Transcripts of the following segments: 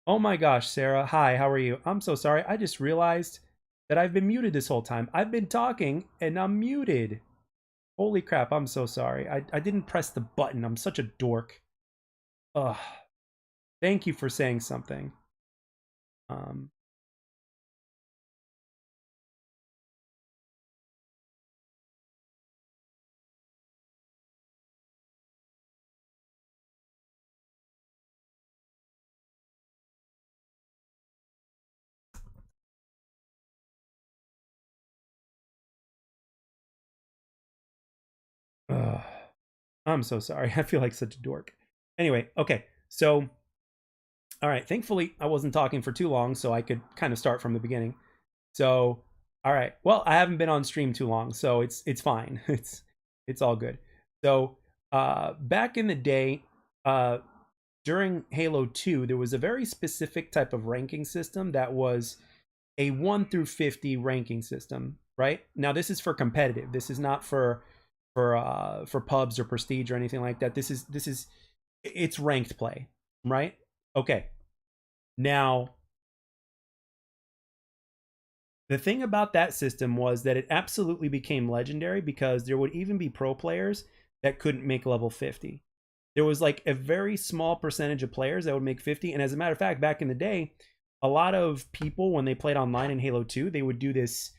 Oh my gosh, Sarah. Hi, how are you? I'm so sorry. I just realized that I've been muted this whole time. I've been talking and I'm muted. Holy crap, I'm so sorry. I didn't press the button. I'm such a dork. Ugh. Thank you for saying something. Um, ugh. I'm so sorry. I feel like such a dork. Anyway, okay. So, all right. Thankfully, I wasn't talking for too long, so I could kind of start from the beginning. So, all right. Well, I haven't been on stream too long, so it's fine. It's all good. So, back in the day, during Halo 2, there was a very specific type of ranking system that was a 1 through 50 ranking system, right? Now this is for competitive. This is not for pubs or prestige or anything like that. This is it's ranked play, right? Okay. Now, the thing about that system was that it absolutely became legendary because there would even be pro players that couldn't make level 50. There was like a very small percentage of players that would make 50. And as a matter of fact, back in the day, a lot of people, when they played online in Halo 2, they would do this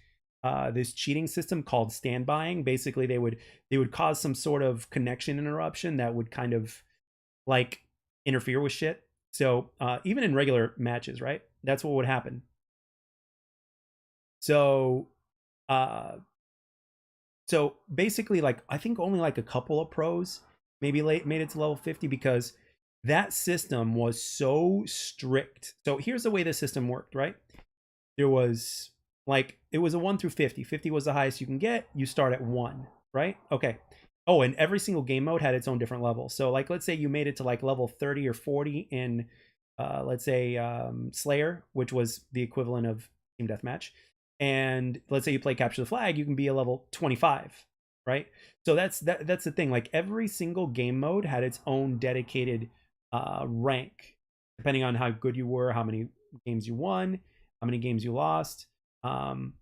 cheating system called standbying. Basically, they would cause some sort of connection interruption that would kind of like interfere with shit. So even in regular matches, right? That's what would happen. So uh, so basically, like I think only like a couple of pros maybe made it to level 50 because that system was so strict. So here's the way the system worked, right? There was like it was a 1 through 50. 50 was the highest you can get. You start at 1, right? Okay. Oh, and every single game mode had its own different level. So like let's say you made it to like level 30 or 40 in let's say Slayer, which was the equivalent of Team Deathmatch. And let's say you play Capture the Flag, you can be a level 25, right? So that's the thing. Like every single game mode had its own dedicated rank, depending on how good you were, how many games you won, how many games you lost. Um,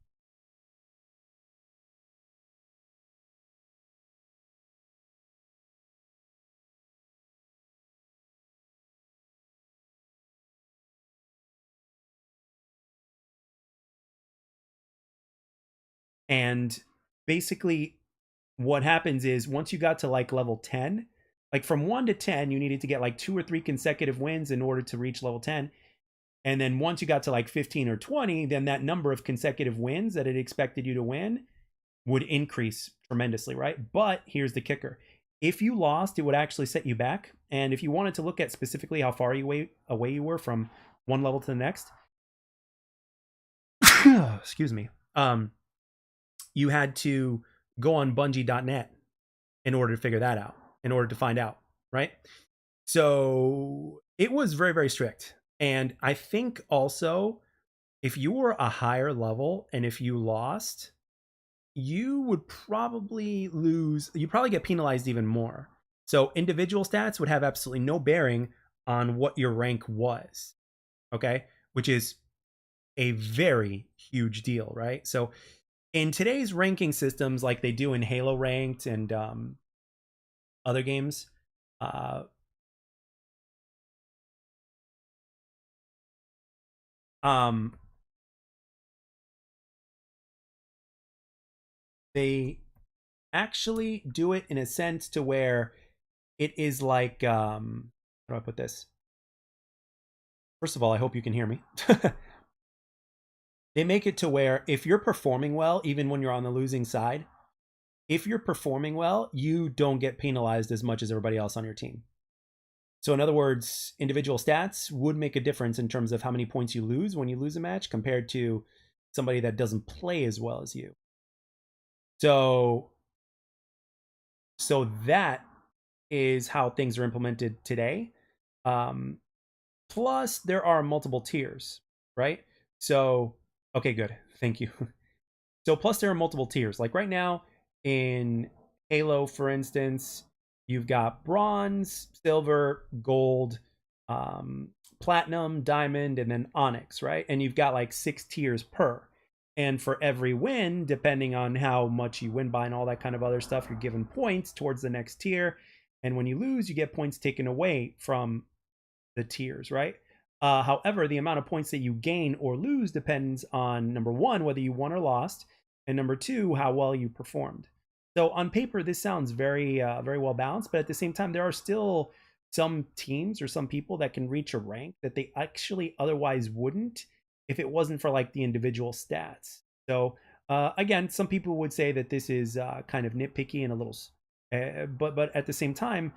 and basically, what happens is once you got to like level 10, like from 1 to 10, you needed to get like 2 or 3 consecutive wins in order to reach level 10. And then once you got to like 15 or 20, then that number of consecutive wins that it expected you to win would increase tremendously, right? But here's the kicker. If you lost, it would actually set you back. And if you wanted to look at specifically how far away you were from one level to the next, excuse me, you had to go on Bungie.net in order to figure that out, in order to find out, right? So it was very, very strict. And I think also if you were a higher level and if you lost, you would probably lose, you probably get penalized even more. So individual stats would have absolutely no bearing on what your rank was, okay? Which is a very huge deal, right? So in today's ranking systems, like they do in Halo Ranked and other games, uh, um, they actually do it in a sense to where it is like how do I put this? First of all, I hope you can hear me. They make it to where if you're performing well, even when you're on the losing side, if you're performing well, you don't get penalized as much as everybody else on your team. So, in other words, individual stats would make a difference in terms of how many points you lose when you lose a match compared to somebody that doesn't play as well as you. So, so that is how things are implemented today. Um, Plus, there are multiple tiers, right? So, okay, good. Thank you. So plus there are multiple tiers. Like right now in Halo, for instance, you've got bronze, silver, gold, platinum, diamond, and then onyx, right? And you've got like 6 tiers per. And for every win, depending on how much you win by and all that kind of other stuff, you're given points towards the next tier. And when you lose, you get points taken away from the tiers, right? However, the amount of points that you gain or lose depends on number one, whether you won or lost, and number two, how well you performed. So on paper, this sounds very well balanced, but at the same time, there are still some teams or some people that can reach a rank that they actually otherwise wouldn't if it wasn't for like the individual stats. So again, some people would say that this is kind of nitpicky and a little, but at the same time,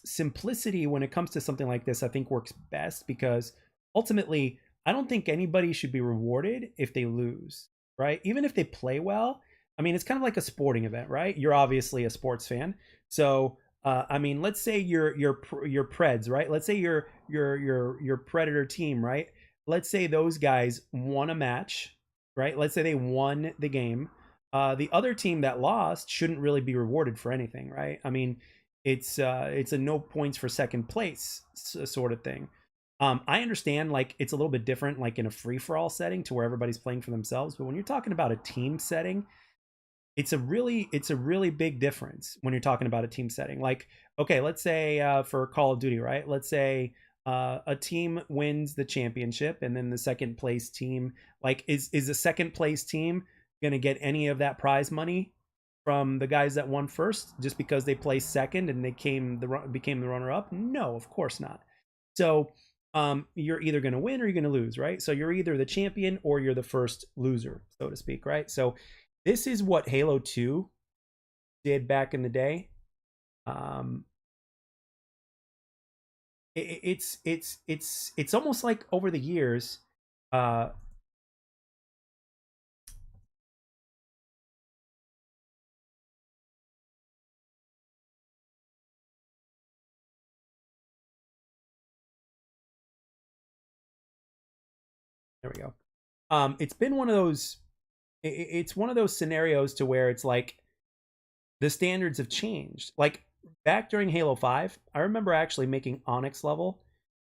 simplicity when it comes to something like this, I think works best because ultimately, I don't think anybody should be rewarded if they lose, right? Even if they play well. I mean, it's kind of like a sporting event, right? You're obviously a sports fan, so I mean, let's say your Preds, right? Let's say your Predator team, right? Let's say those guys won a match, right? Let's say they won the game. The other team that lost shouldn't really be rewarded for anything, right? I mean, it's a no points for second place sort of thing. I understand like it's a little bit different like in a free for all setting to where everybody's playing for themselves, but when you're talking about a team setting, it's a really big difference when you're talking about a team setting. Like, okay, let's say for Call of Duty, right? Let's say a team wins the championship, and then the second place team, like, is the second place team going to get any of that prize money from the guys that won first just because they placed second and they became the runner up? No, of course not. So you're either going to win or you're going to lose, right? So you're either the champion or you're the first loser, so to speak, right? So this is what Halo 2 did back in the day. Um, it's almost like over the years. Uh, there we go. It's been one of those. It's one of those scenarios to where it's like the standards have changed. Like back during Halo 5, I remember actually making Onyx level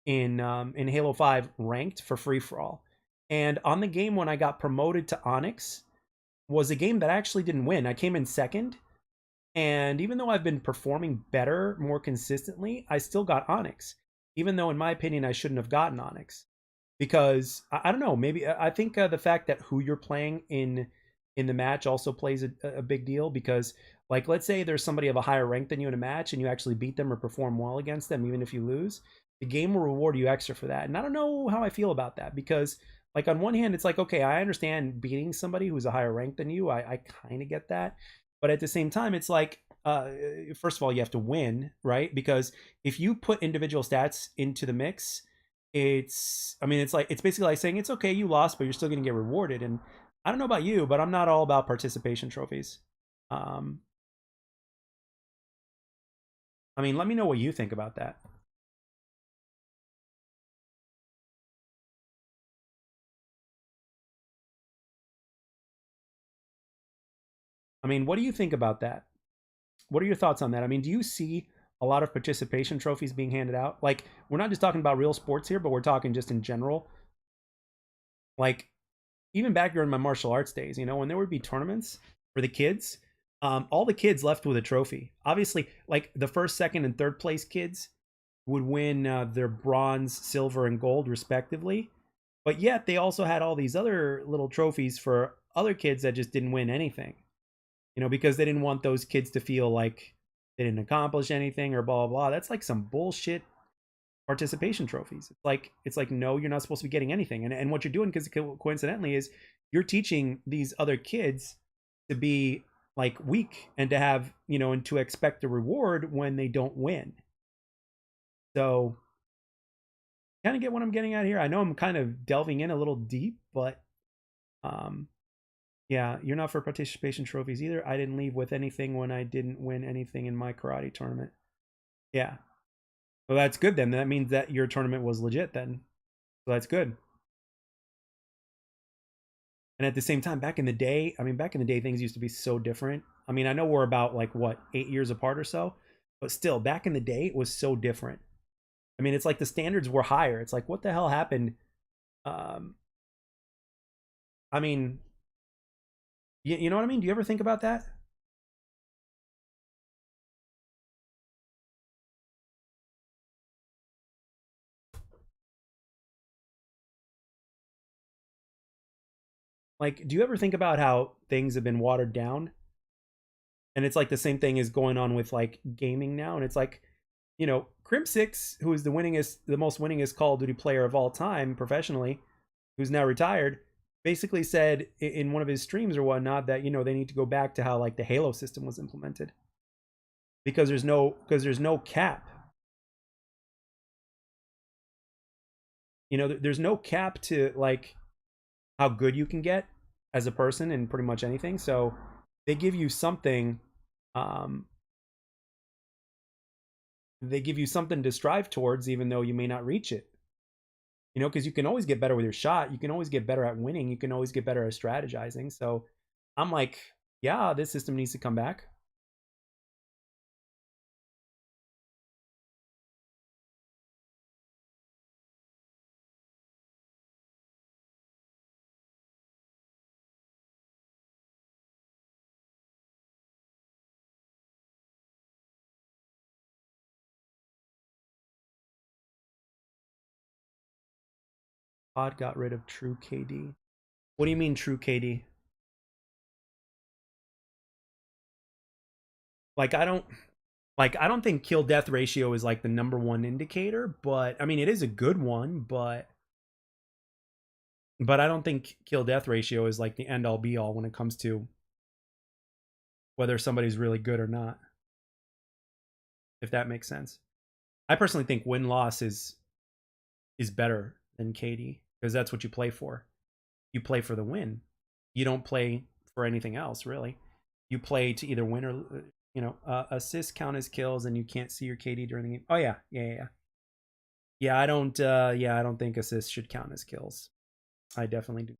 in Halo 5 ranked for free for all. And on the game when I got promoted to Onyx was a game that I actually didn't win. I came in second, and even though I've been performing better, more consistently, I still got Onyx. Even though in my opinion I shouldn't have gotten Onyx because I don't know, maybe I think the fact that who you're playing in the match also plays a big deal because like let's say there's somebody of a higher rank than you in a match and you actually beat them or perform well against them even if you lose, the game will reward you extra for that. And I don't know how I feel about that because like on one hand it's like okay, I understand beating somebody who's a higher rank than you. I kind of get that. But at the same time it's like first of all you have to win, right? Because if you put individual stats into the mix, I mean it's like it's basically like saying it's okay you lost but you're still going to get rewarded. And I don't know about you, but I'm not all about participation trophies. um I mean, let me know what you think about that. I mean, what do you think about that? What are your thoughts on that? I mean, do you see a lot of participation trophies being handed out? Like, we're not just talking about real sports here, but we're talking just in general. Like, even back during my martial arts days, when there would be tournaments for the kids, all the kids left with a trophy. Obviously, like the first, second, and third place kids would win their bronze, silver, and gold respectively. But yet, they also had all these other little trophies for other kids that just didn't win anything. Because they didn't want those kids to feel like they didn't accomplish anything or blah blah blah. That's like some bullshit participation trophies. It's like no, you're not supposed to be getting anything. And what you're doing, because coincidentally, is you're teaching these other kids to be like weak and to have and to expect a reward when they don't win. So kind of get what I'm getting at here. I know I'm kind of delving in a little deep, but um yeah, you're not for participation trophies either. I didn't leave with anything when I didn't win anything in my karate tournament. Yeah. Well, that's good then. That means that your tournament was legit then. So that's good. And at the same time, back in the day, I mean, back in the day, things used to be so different. I mean, I know we're about like what, 8 years apart or so, but still, back in the day, it was so different. I mean, it's like the standards were higher. It's like, what the hell happened? Um, I mean, you know what I mean? Do you ever think about that? Like, do you ever think about how things have been watered down? And it's like the same thing is going on with like gaming now. And it's like, Crim6, who is the most winningest Call of Duty player of all time professionally, who's now retired, basically said in one of his streams or whatnot that they need to go back to how like the Halo system was implemented because there's no cap. There's no cap to like how good you can get as a person in pretty much anything. So they give you something um they give you something to strive towards even though you may not reach it. Because you can always get better with your shot, you can always get better at winning, you can always get better at strategizing. So I'm like, yeah, this system needs to come back. Pod got rid of true KD. What do you mean true KD? Like I don't think kill death ratio is like the number one indicator, but I mean it is a good one, but I don't think kill death ratio is like the end all be all when it comes to whether somebody's really good or not, if that makes sense. I personally think win loss is better than KD because that's what you play for. You play for the win. You don't play for anything else really. You play to either win or assists count as kills, and you can't see your KD during the game. Oh yeah, yeah. Yeah, I don't. Yeah, I don't think assists should count as kills. I definitely do.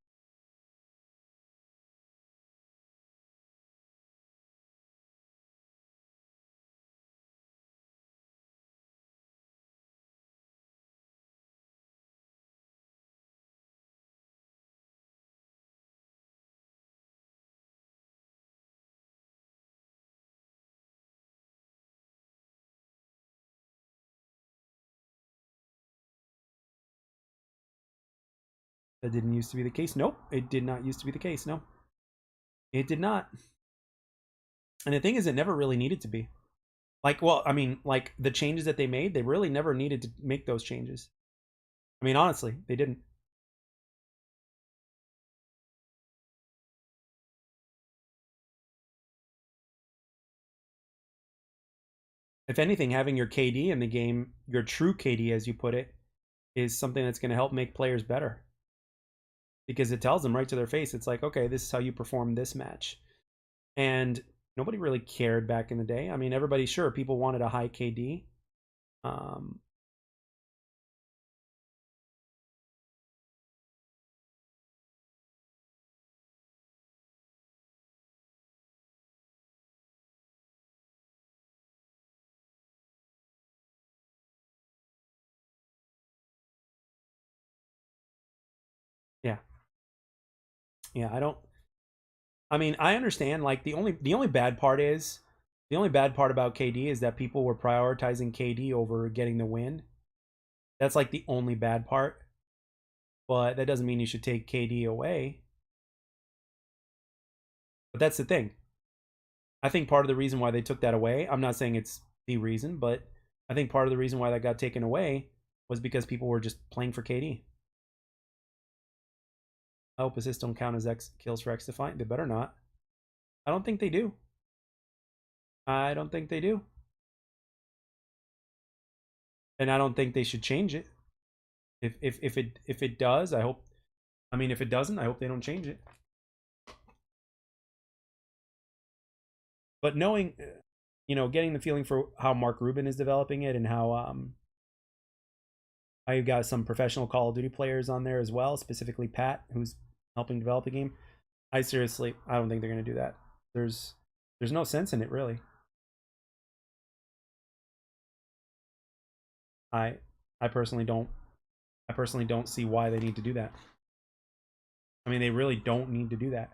That didn't used to be the case. Nope, it did not used to be the case. No, it did not. And the thing is, it never really needed to be. Like, well, I mean, like the changes that they made, they really never needed to make those changes. I mean, honestly, they didn't. If anything, having your KD in the game, your true KD, as you put it, is something that's going to help make players better because it tells them right to their face. It's like, okay, this is how you perform this match. And nobody really cared back in the day. I mean, everybody, sure, people wanted a high KD. Um, yeah, yeah. I don't. I mean, I understand. Like the only bad part about KD is that people were prioritizing KD over getting the win. That's like the only bad part. But that doesn't mean you should take KD away. But that's the thing. I think part of the reason why they took that away, I'm not saying it's the reason, but I think part of the reason why that got taken away was because people were just playing for KD. I hope assists don't count as X kills for XDefiant. They better not. I don't think they do. I don't think they do. And I don't think they should change it. If it does, I hope. I mean, if it doesn't, I hope they don't change it. But knowing, getting the feeling for how Mark Rubin is developing it and how you've got some professional Call of Duty players on there as well, specifically Pat, who's helping develop the game. I don't think they're going to do that. There's no sense in it really. I I personally don't. I personally don't see why they need to do that. I mean, they really don't need to do that.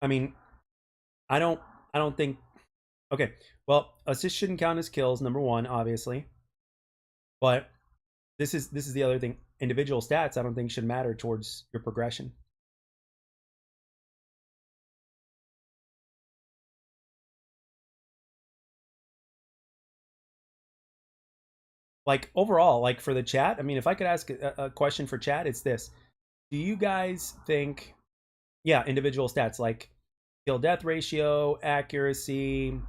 I mean, I don't. I don't think. Okay, well, assists shouldn't count as kills. Number one, obviously, but this is the other thing. Individual stats, I don't think should matter towards your progression. Like overall, like for the chat, I mean, if I could ask a question for chat, it's this: do you guys think, yeah, individual stats like kill death ratio, accuracy,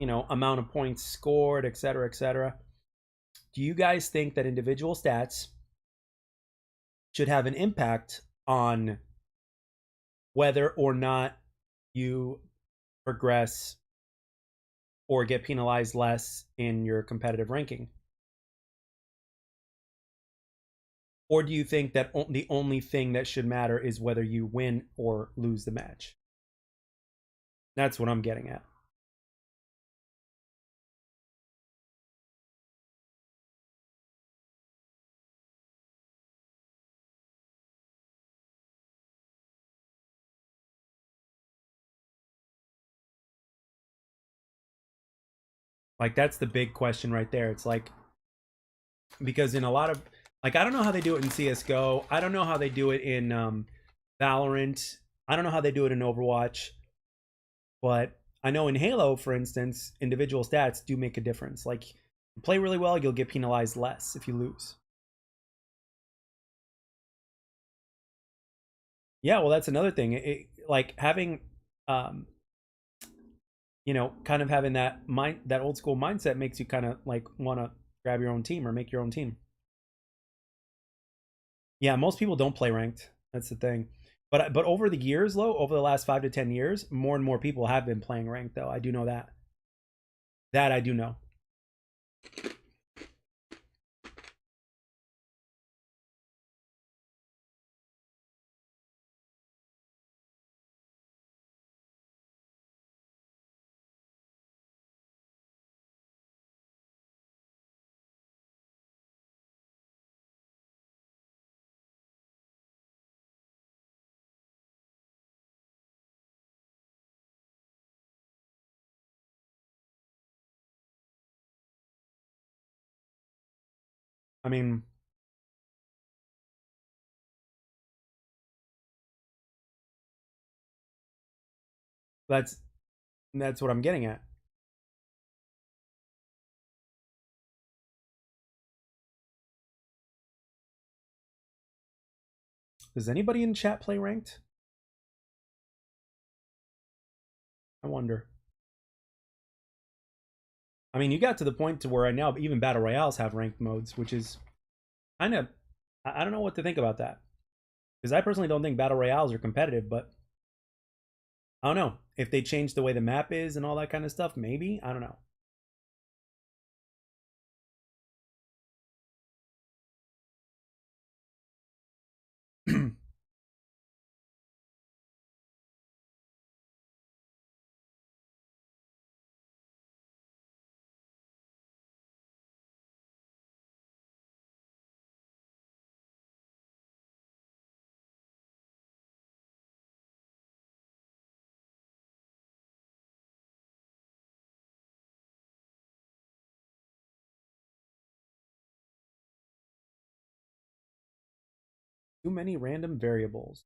amount of points scored, etc., etc. Do you guys think that individual stats should have an impact on whether or not you progress or get penalized less in your competitive ranking? Or do you think that the only thing that should matter is whether you win or lose the match? That's what I'm getting at. Like that's the big question right there. It's like, because in a lot of, like, I don't know how they do it in CS:GO. I don't know how they do it in Valorant. I don't know how they do it in Overwatch. But I know in Halo, for instance, individual stats do make a difference. Like, you play really well, you'll get penalized less if you lose. Yeah, well, that's another thing. Like having, um, kind of having that old school mindset makes you kind of like want to grab your own team or make your own team. Yeah, most people don't play ranked. That's the thing. But over the years, though, over the last 5 to 10 years, more and more people have been playing ranked. Though I do know that. That I do know. I mean, that's that's what I'm getting at. Does anybody in chat play ranked? I wonder. I mean, you got to the point to where right now even battle royales have ranked modes, which is kind of, I don't know what to think about that, because I personally don't think battle royales are competitive, but I don't know if they change the way the map is and all that kind of stuff. Maybe, I don't know. Too many random variables.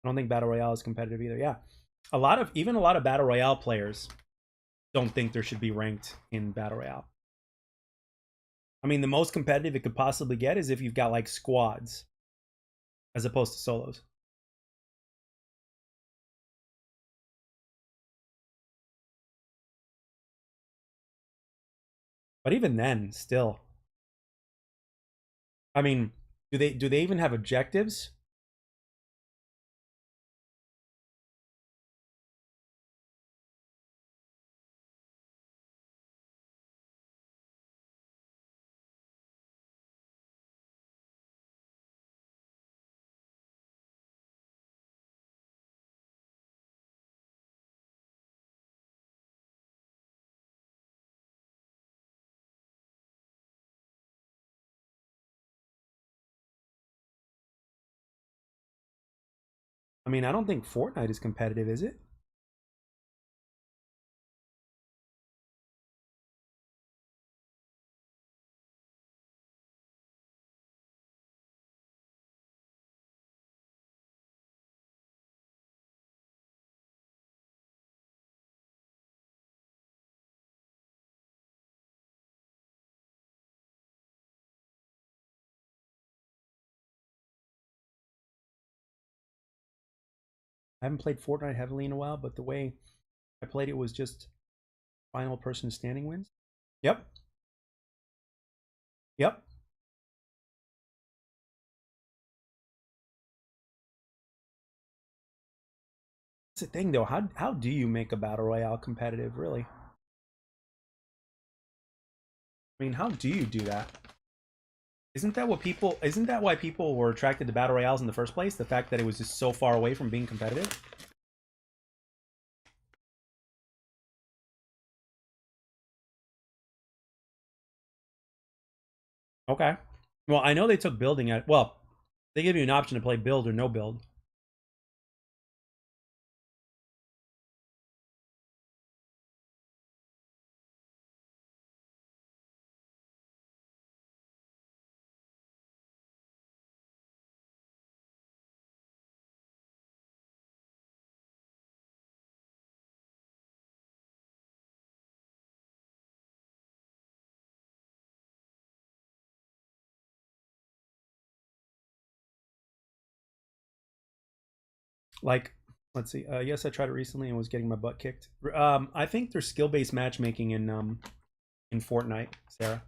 I don't think battle royale is competitive either. Yeah, a lot of battle royale players don't think there should be ranked in battle royale. I mean, the most competitive it could possibly get is if you've got like squads as opposed to solos. But even then, still, I mean, do they even have objectives? I mean, I don't think Fortnite is competitive, is it? I haven't played Fortnite heavily in a while, but the way I played it was just final person standing wins. Yep. Yep. That's the thing, though. How do you make a battle royale competitive? Really? I mean, how do you do that? Isn't that what people? Isn't that why people were attracted to battle royales in the first place? The fact that it was just so far away from being competitive. Okay. Well, I know they took building at. Well, they give you an option to play build or no build. Like, let's see. Yes, I tried it recently and was getting my butt kicked. I think there's skill based matchmaking in Fortnite, Sarah.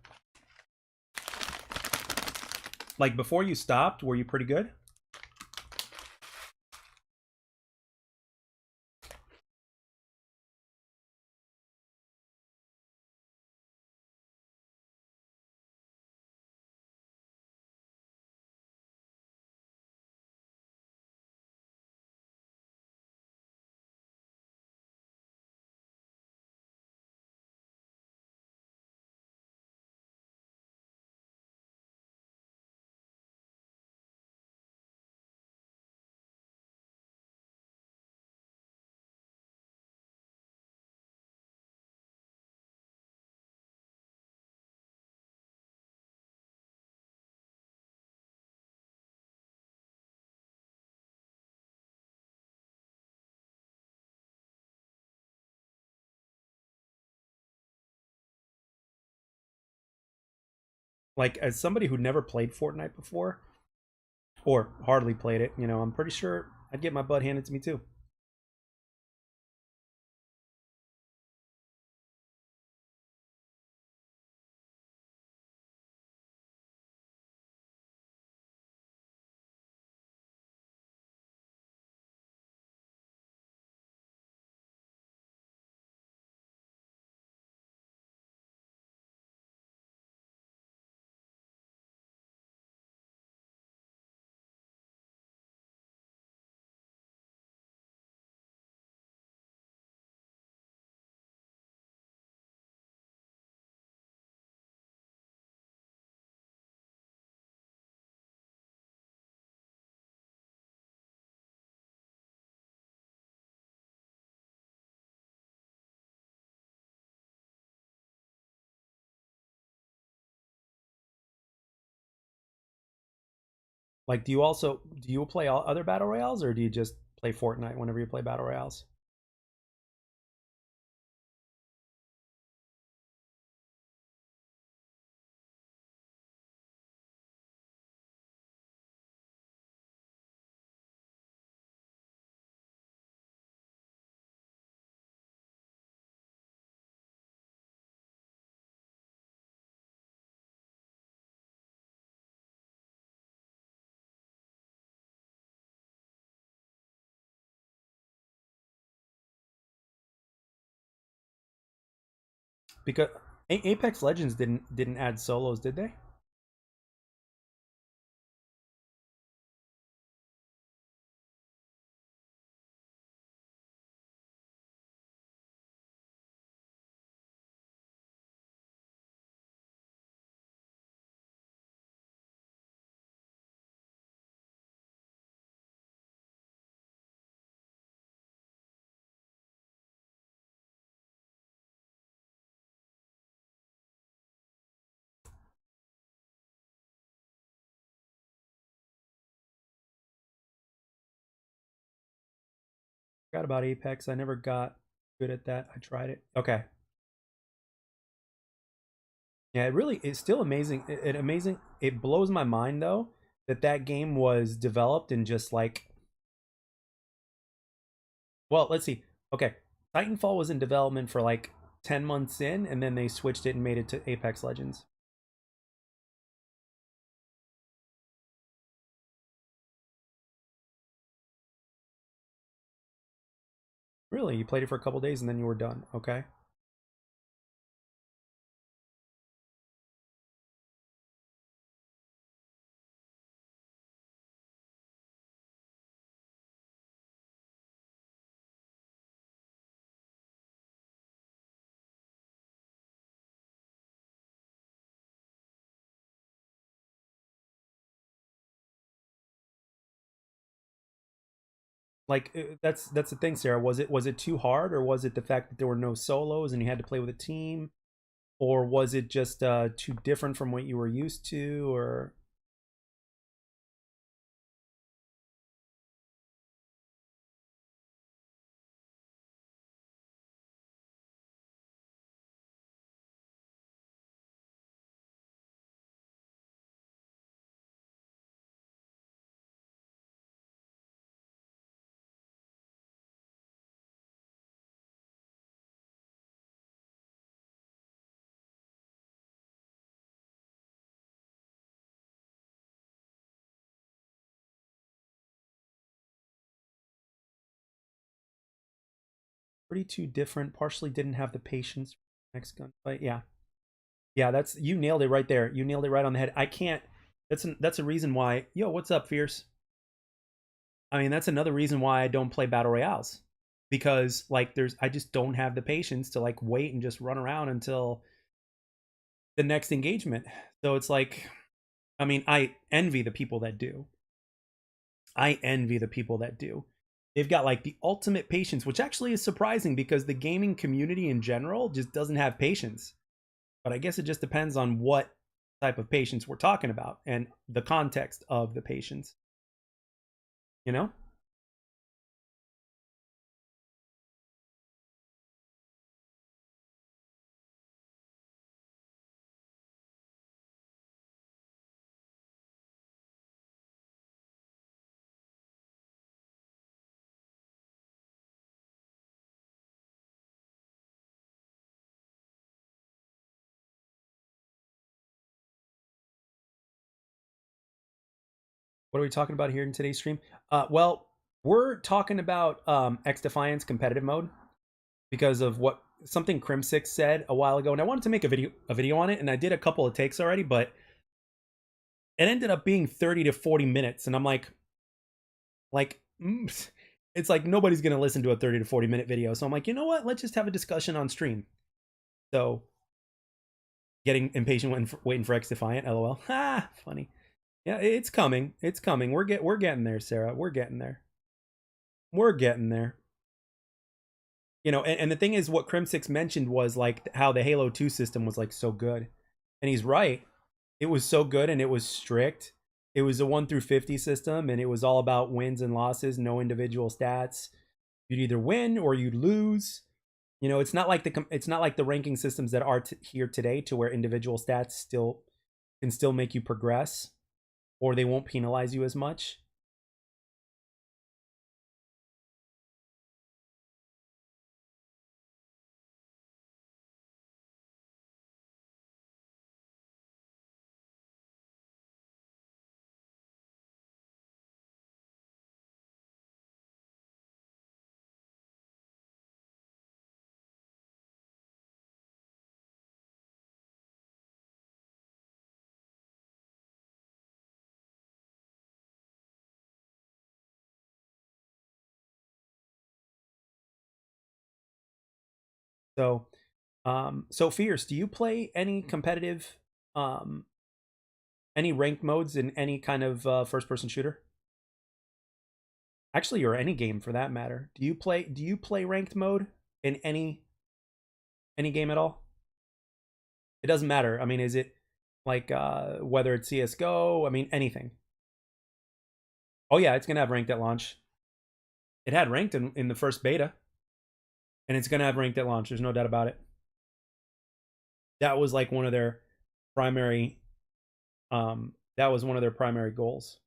Like before you stopped, were you pretty good? Like as somebody who never played Fortnite before or hardly played it, I'm pretty sure I'd get my butt handed to me too. Like, do you play all other battle royales or do you just play Fortnite whenever you play battle royales? because Apex Legends didn't add solos, did they? Forgot about Apex. I never got good at that. I tried it. Okay. Yeah, it really it's still amazing. It amazing. It blows my mind though that that game was developed in just like, well, let's see. Okay, Titanfall was in development for like 10 months in, and then they switched it and made it to Apex Legends. Really, you played it for a couple days and then you were done. Okay. Like that's the thing, Sarah. Was it too hard, or was it the fact that there were no solos and you had to play with a team, or was it just too different from what you were used to, or pretty too different? Partially didn't have the patience for the next gunfight. Yeah, yeah. That's you nailed it right there. You nailed it right on the head. I can't. That's a reason why. Yo, what's up, Fierce? I mean, that's another reason why I don't play battle royales, because like I just don't have the patience to like wait and just run around until the next engagement. So it's like, I mean, I envy the people that do. I envy the people that do. They've got like the ultimate patience, which actually is surprising because the gaming community in general just doesn't have patience. But I guess it just depends on what type of patience we're talking about and the context of the patience, you know? What are we talking about here in today's stream? Well, we're talking about XDefiant's competitive mode because of what something Crim6 said a while ago, and I wanted to make a video on it, and I did a couple of takes already, but it ended up being 30 to 40 minutes, and I'm like it's like nobody's gonna listen to a 30 to 40 minute video. So I'm like, you know what? Let's just have a discussion on stream. So getting impatient waiting for XDefiant, lol. Ha, funny. Yeah, it's coming. It's coming. We're getting there, Sarah. We're getting there. We're getting there. You know, and the thing is, what Crim6 mentioned was like how the Halo 2 system was like so good, and he's right. It was so good and it was strict. It was a 1 through 50 system, and it was all about wins and losses, no individual stats. You'd either win or you'd lose. You know, it's not like the ranking systems that are here today, to where individual stats still make you progress, or they won't penalize you as much. So, so Fierce, do you play any competitive, um, any ranked modes in any kind of first person shooter? Actually, or any game for that matter. Do you play ranked mode in any game at all? It doesn't matter. I mean, is it like whether it's CS:GO? I mean, anything. Oh yeah, it's gonna have ranked at launch. It had ranked in the first beta, and it's gonna have ranked at launch. There's no doubt about it. That was like one of their primary. That was one of their primary goals.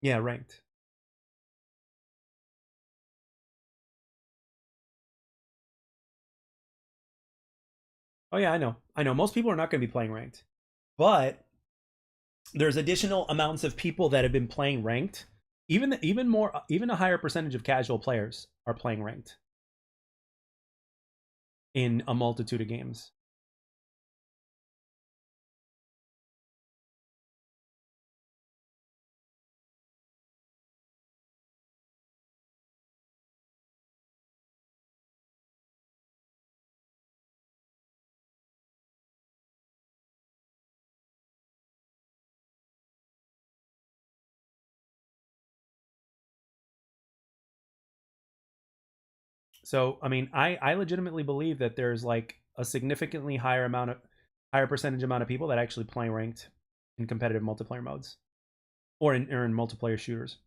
Yeah, ranked. Oh yeah, I know. I know. Most people are not going to be playing ranked, but there's additional amounts of people that have been playing ranked. Even more, even a higher percentage of casual players are playing ranked in a multitude of games. So, I mean, I legitimately believe that there's like a significantly higher percentage amount of people that actually play ranked in competitive multiplayer modes or in multiplayer shooters.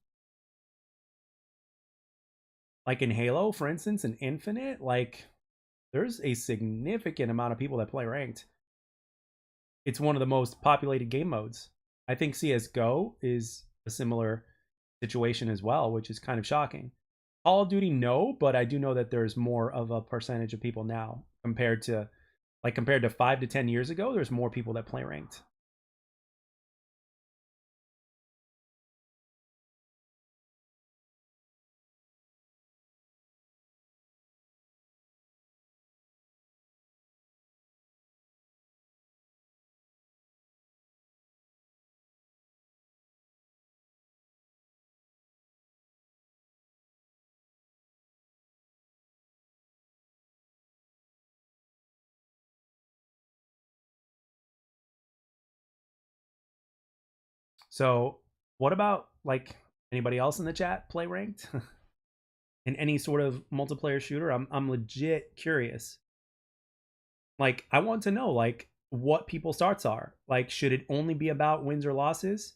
Like in Halo, for instance, in Infinite, like there's a significant amount of people that play ranked. It's one of the most populated game modes. I think CS:GO is a similar situation as well, which is kind of shocking. Call of Duty, no, but I do know that there's more of a percentage of people now compared to 5 to 10 years ago. There's more people that play ranked. So, what about like anybody else in the chat play ranked in any sort of multiplayer shooter? I'm legit curious. Like, I want to know like what people's starts are. Like, should it only be about wins or losses,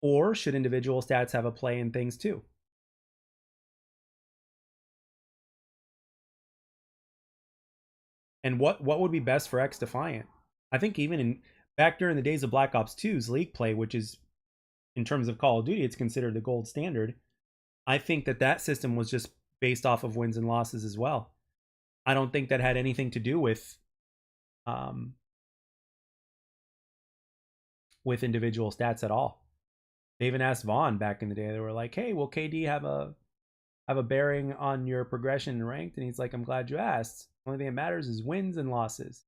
or should individual stats have a play in things too? And what would be best for XDefiant? I think even in back during the days of Black Ops 2's League play, which is in terms of Call of Duty, it's considered the gold standard. I think that system was just based off of wins and losses as well. I don't think that had anything to do um, with individual stats at all. They even asked Vaughn back in the day. They were like, "Hey, will KD have a bearing on your progression in ranked?" And he's like, "I'm glad you asked. The only thing that matters is wins and losses."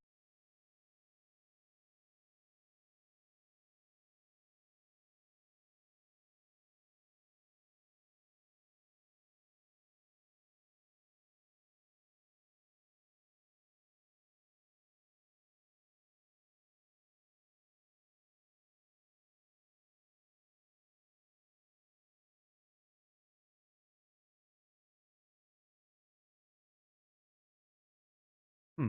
Hmm.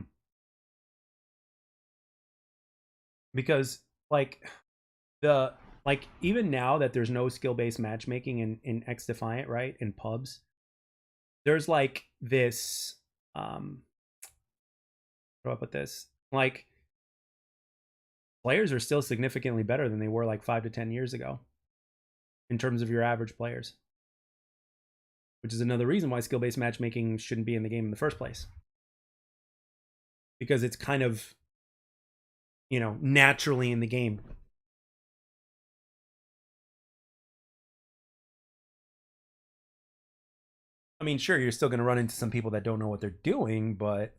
Because like the like even now that there's no skill based matchmaking in X Defiant, right? In pubs, there's like this how do I put this? Like players are still significantly better than they were like 5 to 10 years ago in terms of your average players. which is another reason why skill-based matchmaking shouldn't be in the game in the first place. Because it's kind of, you know, naturally in the game. I mean, sure, you're still going to run into some people that don't know what they're doing, but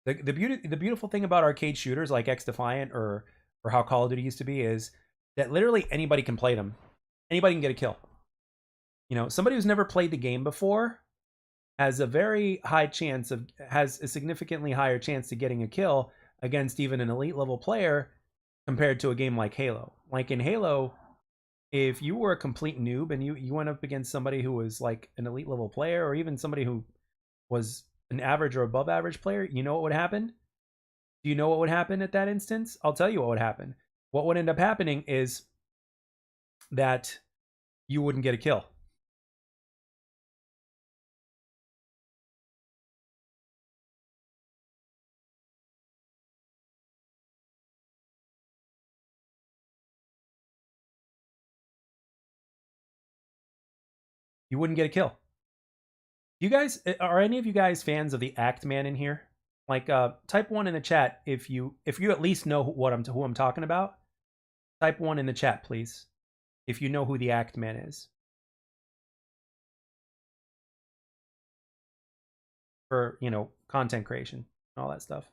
the beautiful thing about arcade shooters like XDefiant or how Call of Duty used to be is that literally anybody can play them. Anybody can get a kill. You know, somebody who's never played the game before has a very high chance of has a significantly higher chance to getting a kill against even an elite level player compared to a game like Halo. Like in Halo, if you were a complete noob and you went up against somebody who was like an elite level player or even somebody who was an average or above average player, you know what would happen? Do you know what would happen at that instance? I'll tell you what would happen. What would end up happening is that you wouldn't get a kill. You wouldn't get a kill. You guys, are any of you guys fans of the Act Man in here? Like, type one in the chat if you at least know who I'm talking about. Type one in the chat, please, if you know who the Act Man is. For, you know, content creation and all that stuff.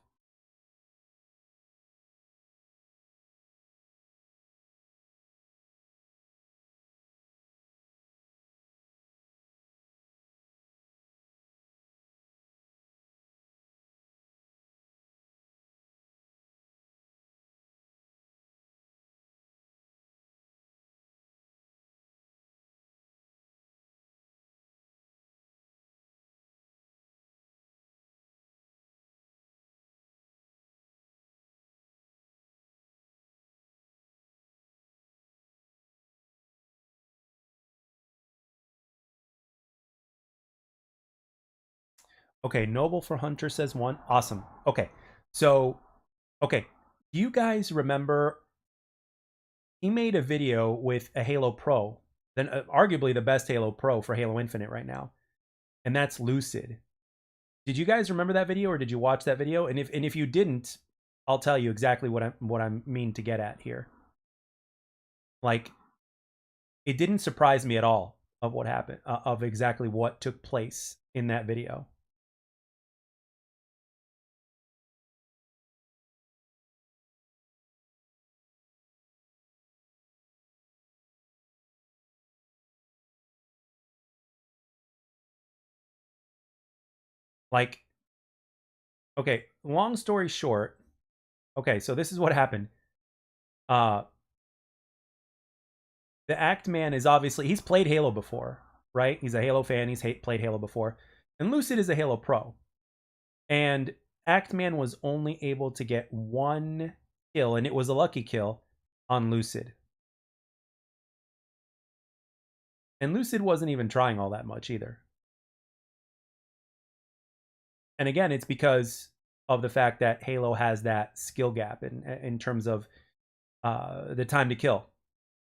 Okay, Noble for Hunter says one. Awesome. Okay, so, okay, do you guys remember he made a video with a Halo Pro, then arguably the best Halo Pro for Halo Infinite right now, and that's Lucid. Did you guys remember that video or did you watch that video? And if you didn't, I'll tell you exactly what I mean to get at here. Like, it didn't surprise me at all of what happened, of exactly what took place in that video. Like, okay, long story short, okay, so this is what happened. The Act Man is obviously, he's played Halo before, right? He's a Halo fan. He's played Halo before. And Lucid is a Halo Pro. And Act Man was only able to get one kill, and it was a lucky kill on Lucid. And Lucid wasn't even trying all that much either. And again, it's because of the fact that Halo has that skill gap in terms of the time to kill.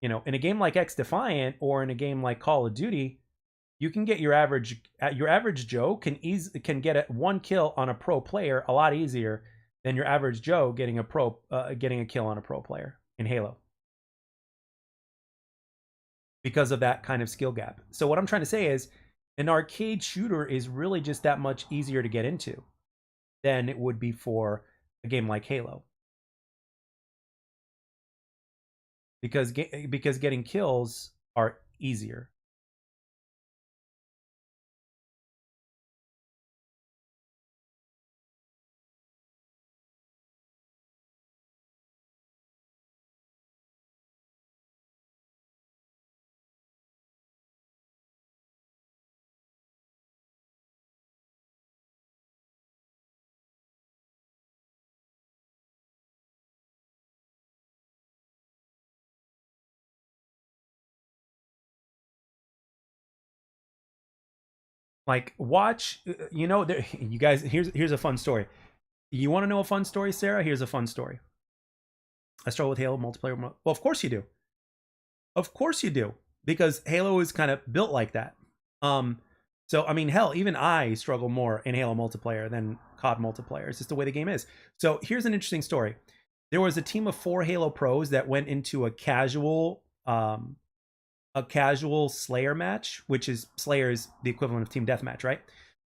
You know, in a game like XDefiant or in a game like Call of Duty, you can get your average Joe can get one kill on a pro player a lot easier than your average Joe getting a kill on a pro player in Halo, because of that kind of skill gap. So what I'm trying to say is an arcade shooter is really just that much easier to get into than it would be for a game like Halo. Because getting kills are easier. Like, watch, you know, you guys, here's a fun story. You want to know a fun story, Sarah? Here's a fun story. I struggle with Halo multiplayer. Well, of course you do. Of course you do. because Halo is kind of built like that. Um, so I mean, hell, even I struggle more in Halo multiplayer than COD multiplayer. It's just the way the game is. So here's an interesting story. There was a team of 4 Halo pros that went into a casual Slayer match, which is Slayer is the equivalent of team deathmatch, right?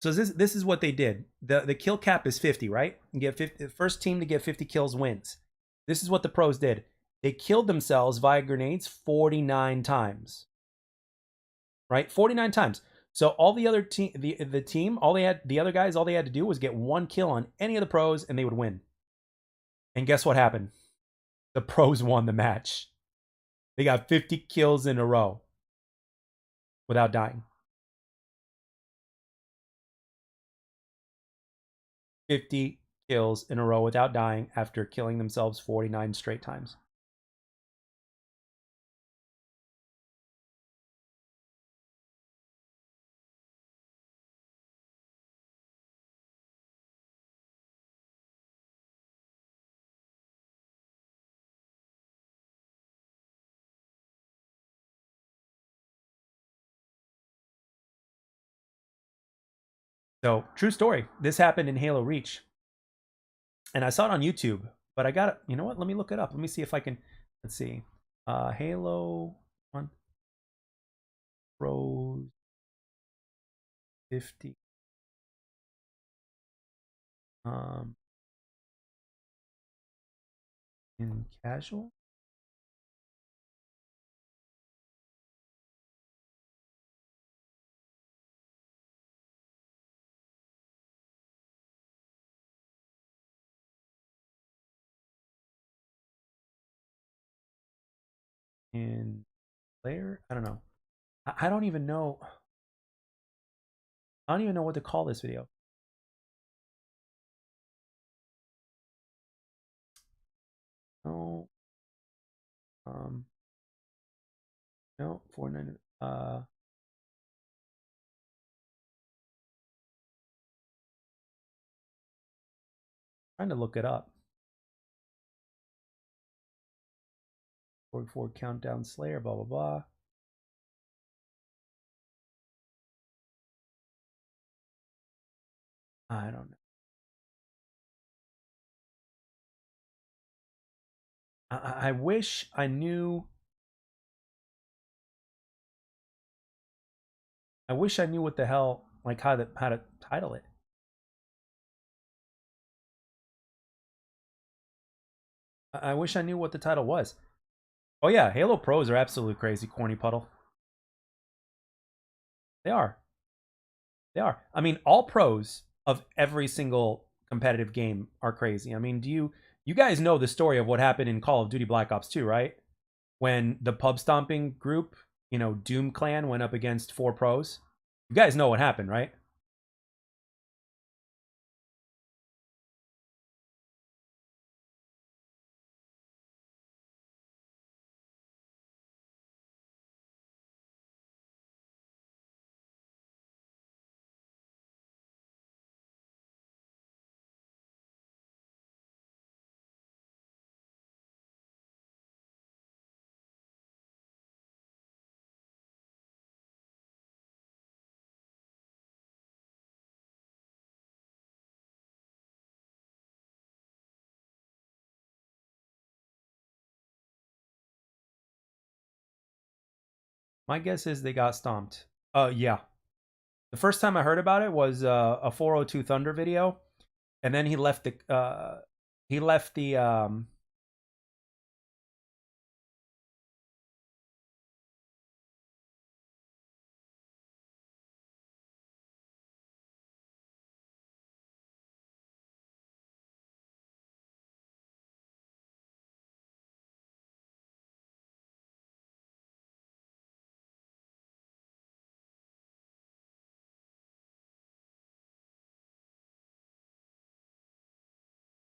So this is what they did. The kill cap is 50, right? You get 50, the first team to get 50 kills wins. This is what the pros did. They killed themselves via grenades 49 times. Right? 49 times. So all the other team the team, all they had the other guys, all they had to do was get 1 kill on any of the pros and they would win. And guess what happened? The pros won the match. They got 50 kills in a row without dying. 50 kills in a row without dying after killing themselves 49 straight times. So, true story. This happened in Halo Reach. And I saw it on YouTube, but I got it. You know what? Let me look it up. Let me see if I can. Let's see. Halo 1 Pros 50. In casual. In player, I don't know. I don't even know. I don't even know what to call this video. No. Um. No. 49. Trying to look it up. 44 countdown Slayer. Blah blah blah. I don't know. I wish I knew. I wish I knew what the hell, like how to title it. I wish I knew what the title was. Oh yeah, Halo pros are absolutely crazy, corny puddle. They are. They are. I mean, all pros of every single competitive game are crazy. I mean, do you guys know the story of what happened in Call of Duty Black Ops 2, right? When the pub stomping group, Doom Clan went up against 4 pros. You guys know what happened, right? My guess is they got stomped. Yeah. The first time I heard about it was a 402 Thunder video, and then he left the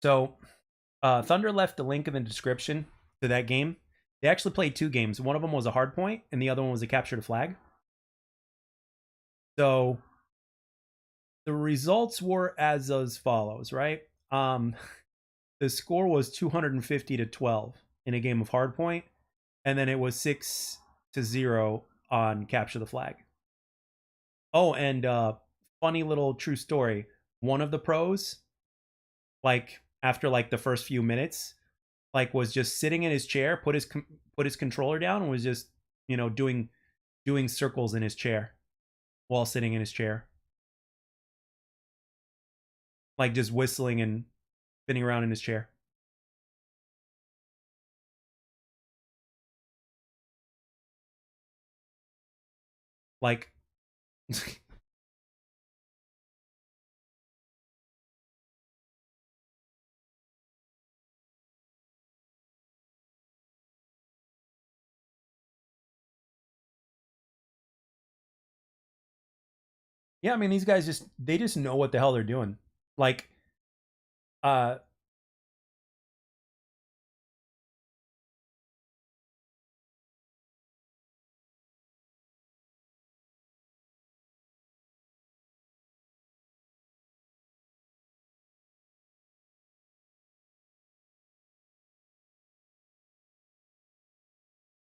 so Thunder left the link in the description to that game. They actually played 2 games. One of them was a hard point, and the other one was a capture the flag. So the results were as follows, right? The score was 250 to 12 in a game of hardpoint, and then it was 6 to 0 on capture the flag. Oh, and funny little true story. One of the pros, like after like the first few minutes, like was just sitting in his chair, put his controller down, and was just doing circles in his chair while sitting in his chair, like just whistling and spinning around in his chair. Like, yeah, I mean these guys just know what the hell they're doing. Like, uh,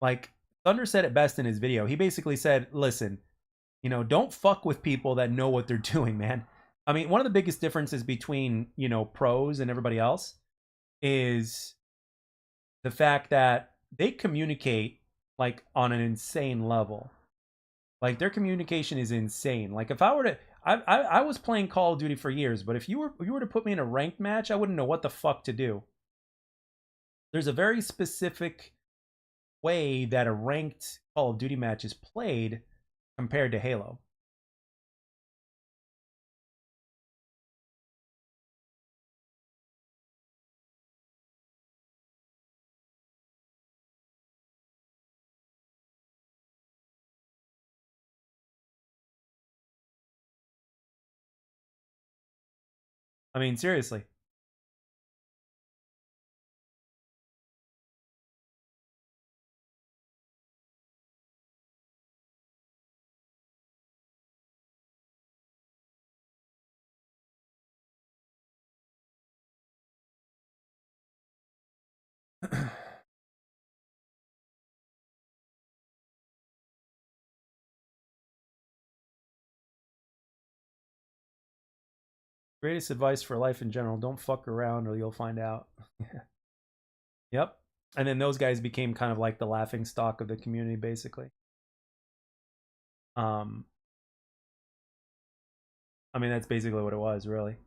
like Thunder said it best in his video. He basically said, "Listen, don't fuck with people that know what they're doing, man." I mean, one of the biggest differences between pros and everybody else is the fact that they communicate like on an insane level. Like their communication is insane. Like if I were to, I was playing Call of Duty for years, but if you were to put me in a ranked match, I wouldn't know what the fuck to do. There's a very specific way that a ranked Call of Duty match is played compared to Halo. I mean, seriously. Greatest advice for life in general: don't fuck around or you'll find out. Yep. And then those guys became kind of like the laughing stock of the community, basically. Um, I mean, that's basically what it was, really.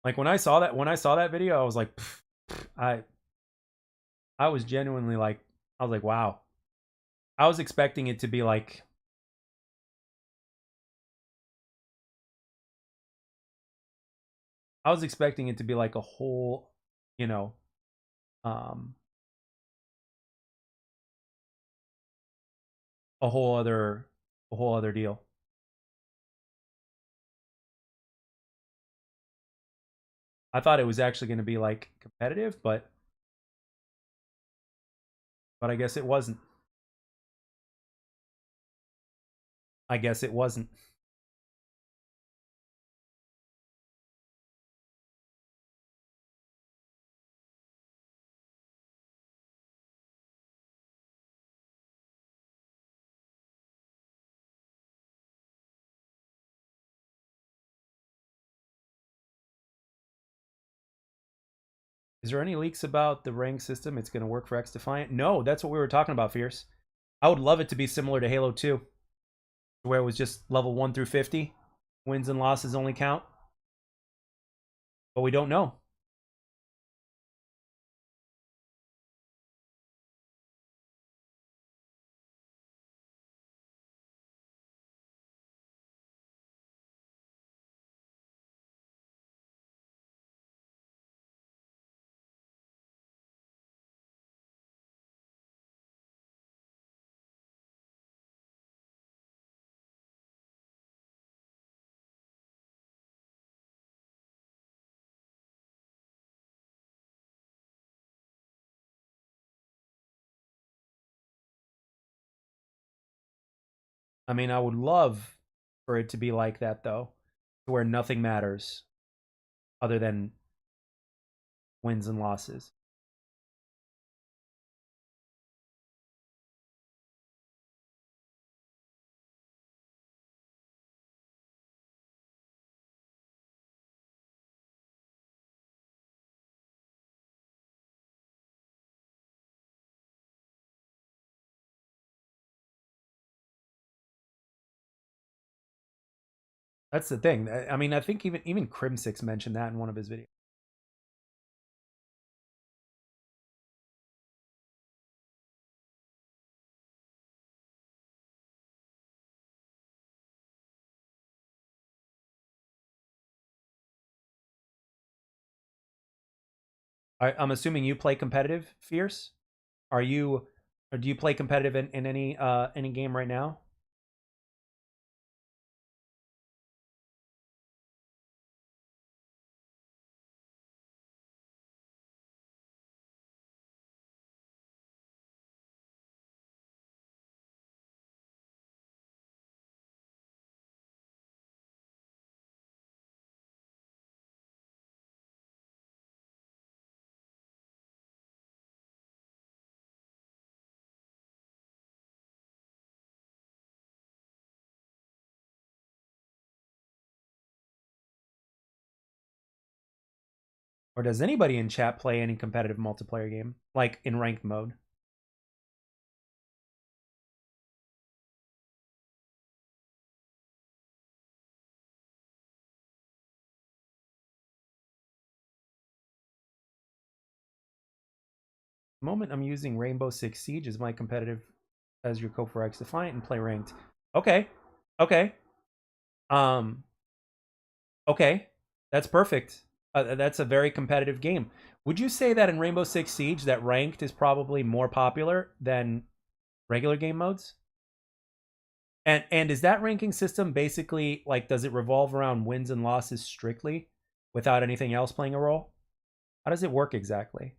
Like when I saw that video, I was like, I I was genuinely like, I was like, wow. I was expecting it to be like, I was expecting it to be like a whole, you know, um, a whole other, a whole other deal. I thought it was actually going to be like competitive, but I guess it wasn't. I guess it wasn't. Is there any leaks about the rank system? It's going to work for XDefiant? No, that's what we were talking about, Fierce. I would love it to be similar to Halo 2, where it was just level 1 through 50. Wins and losses only count. But we don't know. I mean, I would love for it to be like that though, where nothing matters other than wins and losses. That's the thing. I mean, I think even Crimsix mentioned that in one of his videos. I'm assuming you play competitive, Fierce. Are you, or do you play competitive in any game right now? Or does anybody in chat play any competitive multiplayer game, like in ranked mode? The moment I'm using Rainbow Six Siege as my competitive as your code for XDefiant and play ranked. Okay. Okay. Um, okay. That's perfect. That's a very competitive game. Would you say that in Rainbow Six Siege that ranked is probably more popular than regular game modes? And is that ranking system basically like, does it revolve around wins and losses strictly without anything else playing a role? How does it work exactly?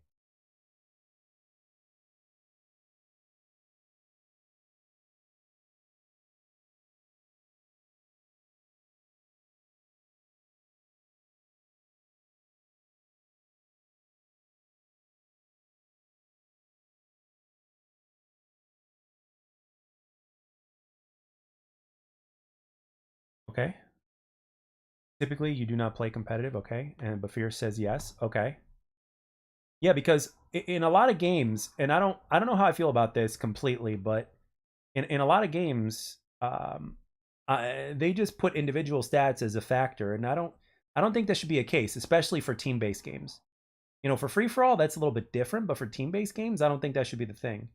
Okay. Typically, you do not play competitive. Okay. And Bafir says yes. Okay. Yeah, because in a lot of games, and I don't know how I feel about this completely, but in a lot of games, they just put individual stats as a factor, and I don't think that should be a case, especially for team based games. You know, for free for all, that's a little bit different, but for team based games, I don't think that should be the thing.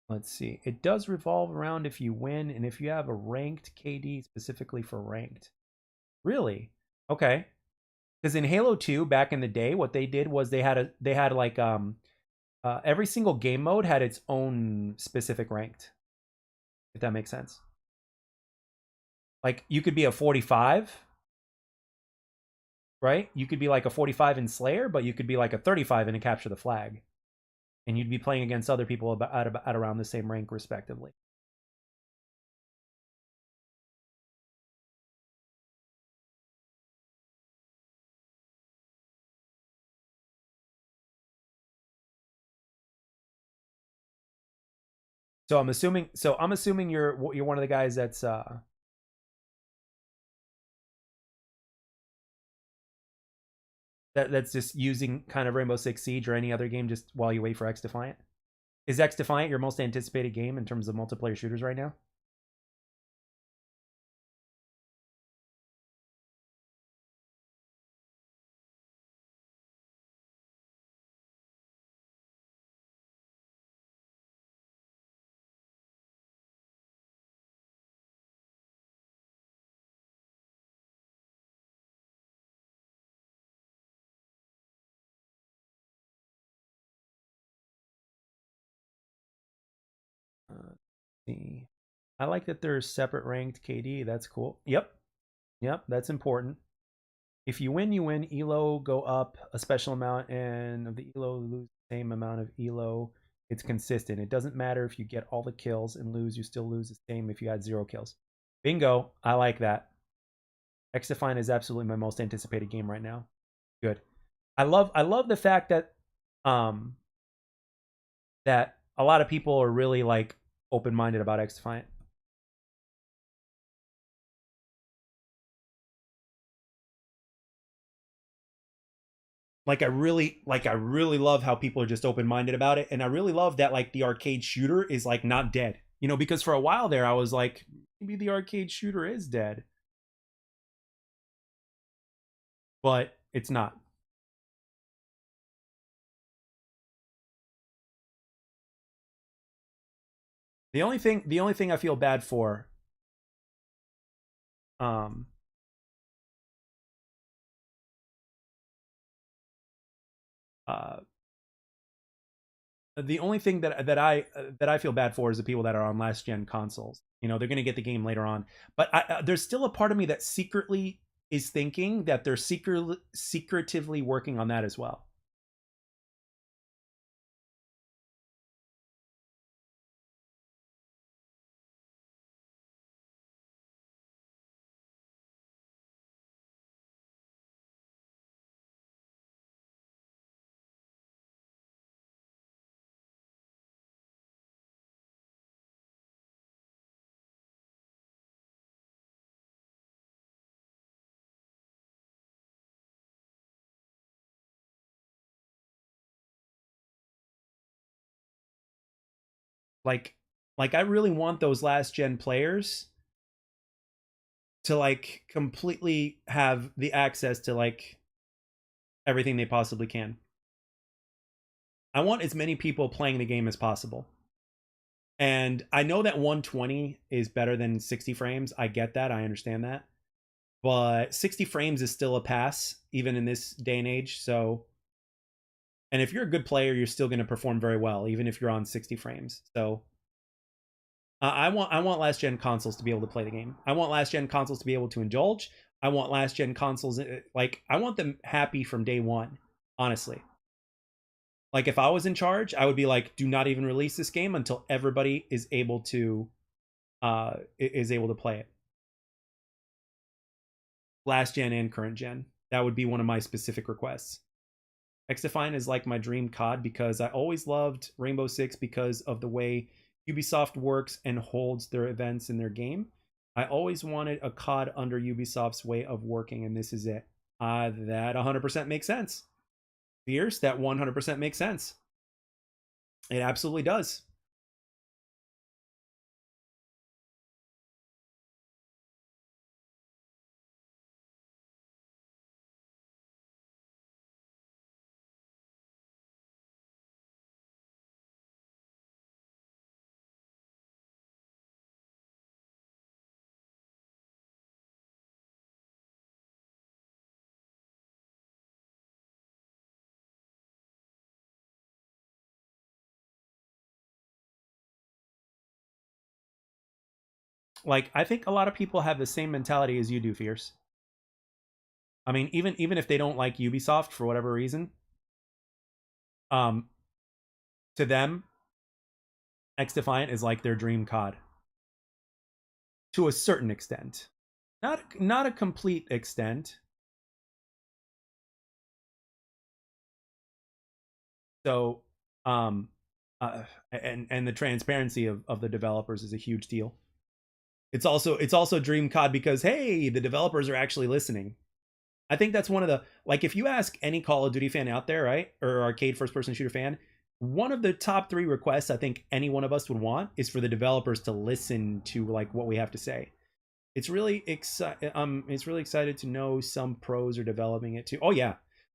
Let's see. It does revolve around if you win and if you have a ranked KD specifically for ranked. Really? Okay. Because in Halo 2 back in the day, what they did was they had like every single game mode had its own specific ranked, if that makes sense. Like you could be a 45, right? You could be like a 45 in Slayer, but you could be like a 35 in a Capture the Flag. And you'd be playing against other people at around the same rank, respectively. So I'm assuming you're one of the guys that's just using kind of Rainbow Six Siege or any other game just while you wait for XDefiant. Is XDefiant your most anticipated game in terms of multiplayer shooters right now? See. I like that there's separate ranked KD. That's cool. Yep. Yep. That's important. If you win, you win. Elo go up a special amount, and of the Elo lose the same amount of Elo. It's consistent. It doesn't matter if you get all the kills and lose, you still lose the same if you had 0 kills. Bingo. I like that. XDefiant is absolutely my most anticipated game right now. Good. I love the fact that um that a lot of people are really like open-minded about XDefiant. Like I really love how people are just open-minded about it, and I really love that like the arcade shooter is like not dead. You know, because for a while there I was like maybe the arcade shooter is dead, but it's not. The only thing I feel bad for um uh the only thing that I feel bad for is the people that are on last gen consoles. You know, they're going to get the game later on, but there's still a part of me that secretly is thinking that they're secretively working on that as well. Like, like I really want those last gen players to like completely have the access to like everything they possibly can. I want as many people playing the game as possible. And I know that 120 is better than 60 frames. I get that. I understand that. But 60 frames is still a pass, even in this day and age. So, and if you're a good player, you're still going to perform very well, even if you're on 60 frames. So, I want last gen consoles to be able to play the game. I want last gen consoles to be able to indulge. I want last gen consoles like I want them happy from day one. Honestly, like if I was in charge, I would be like, do not even release this game until everybody is able to play it. Last gen and current gen. That would be one of my specific requests. XDefiant is like my dream COD because I always loved Rainbow Six because of the way Ubisoft works and holds their events in their game. I always wanted a COD under Ubisoft's way of working, and this is it. That 100% makes sense. Fierce, that 100% makes sense. It absolutely does. Like I think a lot of people have the same mentality as you do, Fierce. I mean, even if they don't like Ubisoft for whatever reason, um, to them, XDefiant is like their dream COD to a certain extent. Not a complete extent. So, um, and the transparency of the developers is a huge deal. It's also Dream COD because hey, the developers are actually listening. I think that's one of the like if you ask any Call of Duty fan out there, right, or arcade first person shooter fan, one of the top 3 requests I think any one of us would want is for the developers to listen to like what we have to say. It's really excited to know some pros are developing it too. Oh yeah.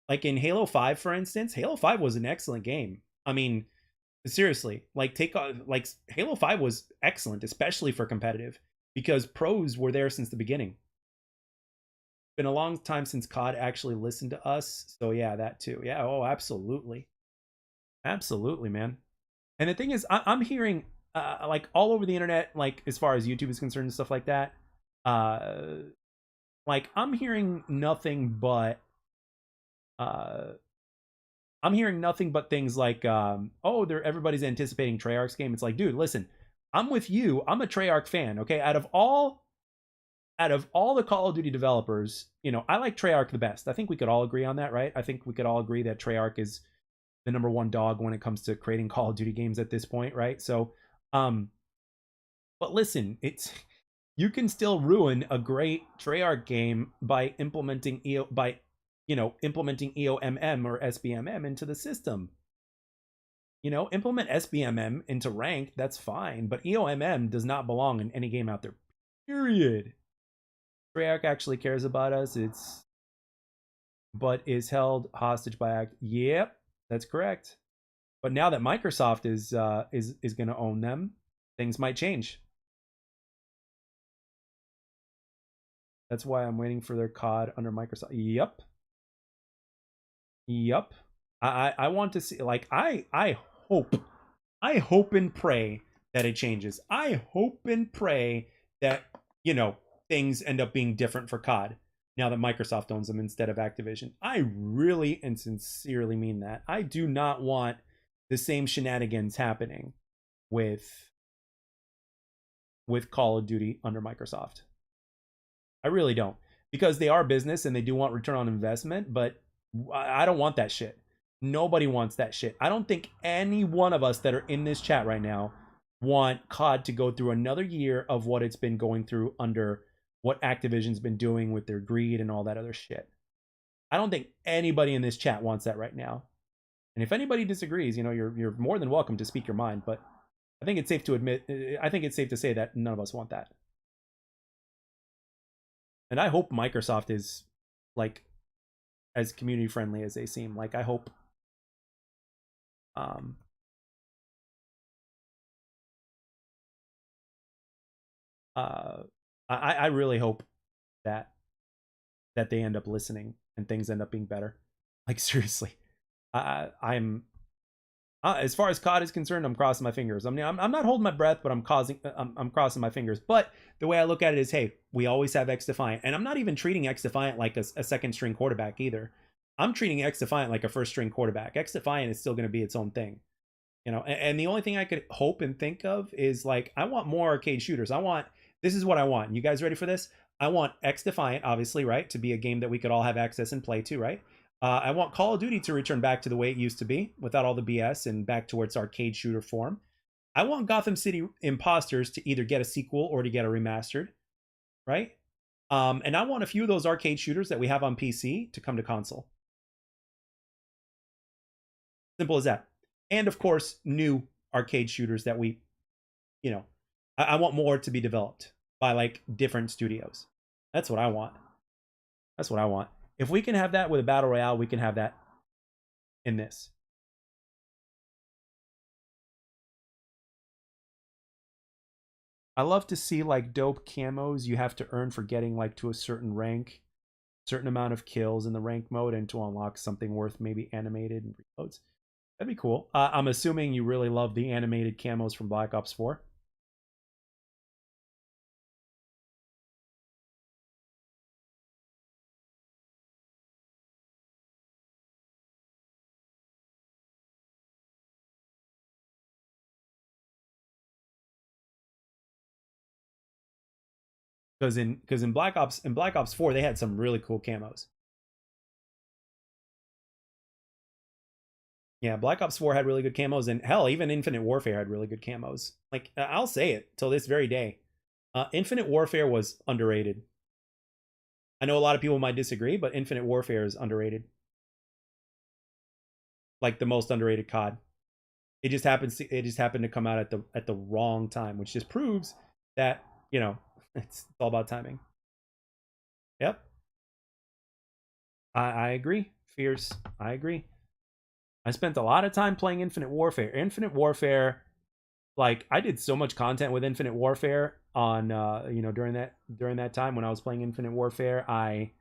Like in Halo 5 for instance, Halo 5 was an excellent game. I mean, seriously, like like Halo 5 was excellent, especially for competitive because pros were there since the beginning. Been a long time since COD actually listened to us. So yeah, that too. Yeah, oh absolutely. Absolutely, man. And the thing is, I'm hearing like all over the internet, like as far as YouTube is concerned and stuff like that, uh, like uh, I'm hearing nothing but things like, oh, they're everybody's anticipating Treyarch's game. It's like, dude, listen, I'm with you. I'm a Treyarch fan. Okay, out of all the Call of Duty developers, you know, I like Treyarch the best. I think we could all agree on that, right? I think we could all agree that Treyarch is the number one dog when it comes to creating Call of Duty games at this point, right? So, um, but listen, it's you can still ruin a great Treyarch game by implementing implementing EOMM or SBMM into the system. You know, implement SBMM into ranked, that's fine, but EOMM does not belong in any game out there. Period. Treyarch actually cares about us. It's but is held hostage by act. Yep, that's correct. But now that Microsoft is going to own them, things might change. That's why I'm waiting for their COD under Microsoft. Yep. Yep. I want to see, like, I hope and pray that it changes. I hope and pray that, you know, things end up being different for COD now that Microsoft owns them instead of Activision. I really and sincerely mean that. I do not want the same shenanigans happening with Call of Duty under Microsoft. I really don't, because they are business and they do want return on investment, but I don't want that shit. Nobody wants that shit. I don't think any one of us that are in this chat right now want COD to go through another year of what it's been going through under what Activision's been doing with their greed and all that other shit. I don't think anybody in this chat wants that right now. And if anybody disagrees, you know, you're more than welcome to speak your mind, but I think it's safe to say that none of us want that. And I hope Microsoft is like as community friendly as they seem. Like, I hope um uh I really hope that they end up listening and things end up being better. Like, seriously. I'm as far as COD is concerned, I'm crossing my fingers. I'm not holding my breath, but I'm crossing my fingers. But the way I look at it is, hey, we always have XDefiant, and I'm not even treating XDefiant like a second string quarterback either. I'm treating XDefiant like a first string quarterback. XDefiant is still going to be its own thing, you know. And the only thing I could hope and think of is, like, I want more arcade shooters. This is what I want. You guys ready for this? I want XDefiant, obviously, right, to be a game that we could all have access and play to, right? I want Call of Duty to return back to the way it used to be, without all the BS, and back towards arcade shooter form. I want Gotham City Imposters to either get a sequel or to get a remastered, right? And I want a few of those arcade shooters that we have on PC to come to console. Simple as that. And of course, new arcade shooters that we, you know, I want more to be developed by, like, different studios. That's what I want. That's what I want. If we can have that with a battle royale, we can have that in this. I love to see, like, dope camos you have to earn for getting, like, to a certain rank, certain amount of kills in the rank mode, and to unlock something worth maybe animated and reloads. That'd be cool. I'm assuming you really love the animated camos from Black Ops 4. Because in Black Ops 4 they had some really cool camos. Yeah, Black Ops 4 had really good camos, and hell, even Infinite Warfare had really good camos. Like, I'll say it till this very day. Infinite Warfare was underrated. I know a lot of people might disagree, but Infinite Warfare is underrated. Like, the most underrated COD. It just happened to come out at the wrong time, which just proves that, you know, it's all about timing. Yep. I agree. Fierce. I agree. I spent a lot of time playing Infinite Warfare. Infinite Warfare, like, I did so much content with Infinite Warfare on you know, during that time when I was playing Infinite Warfare. I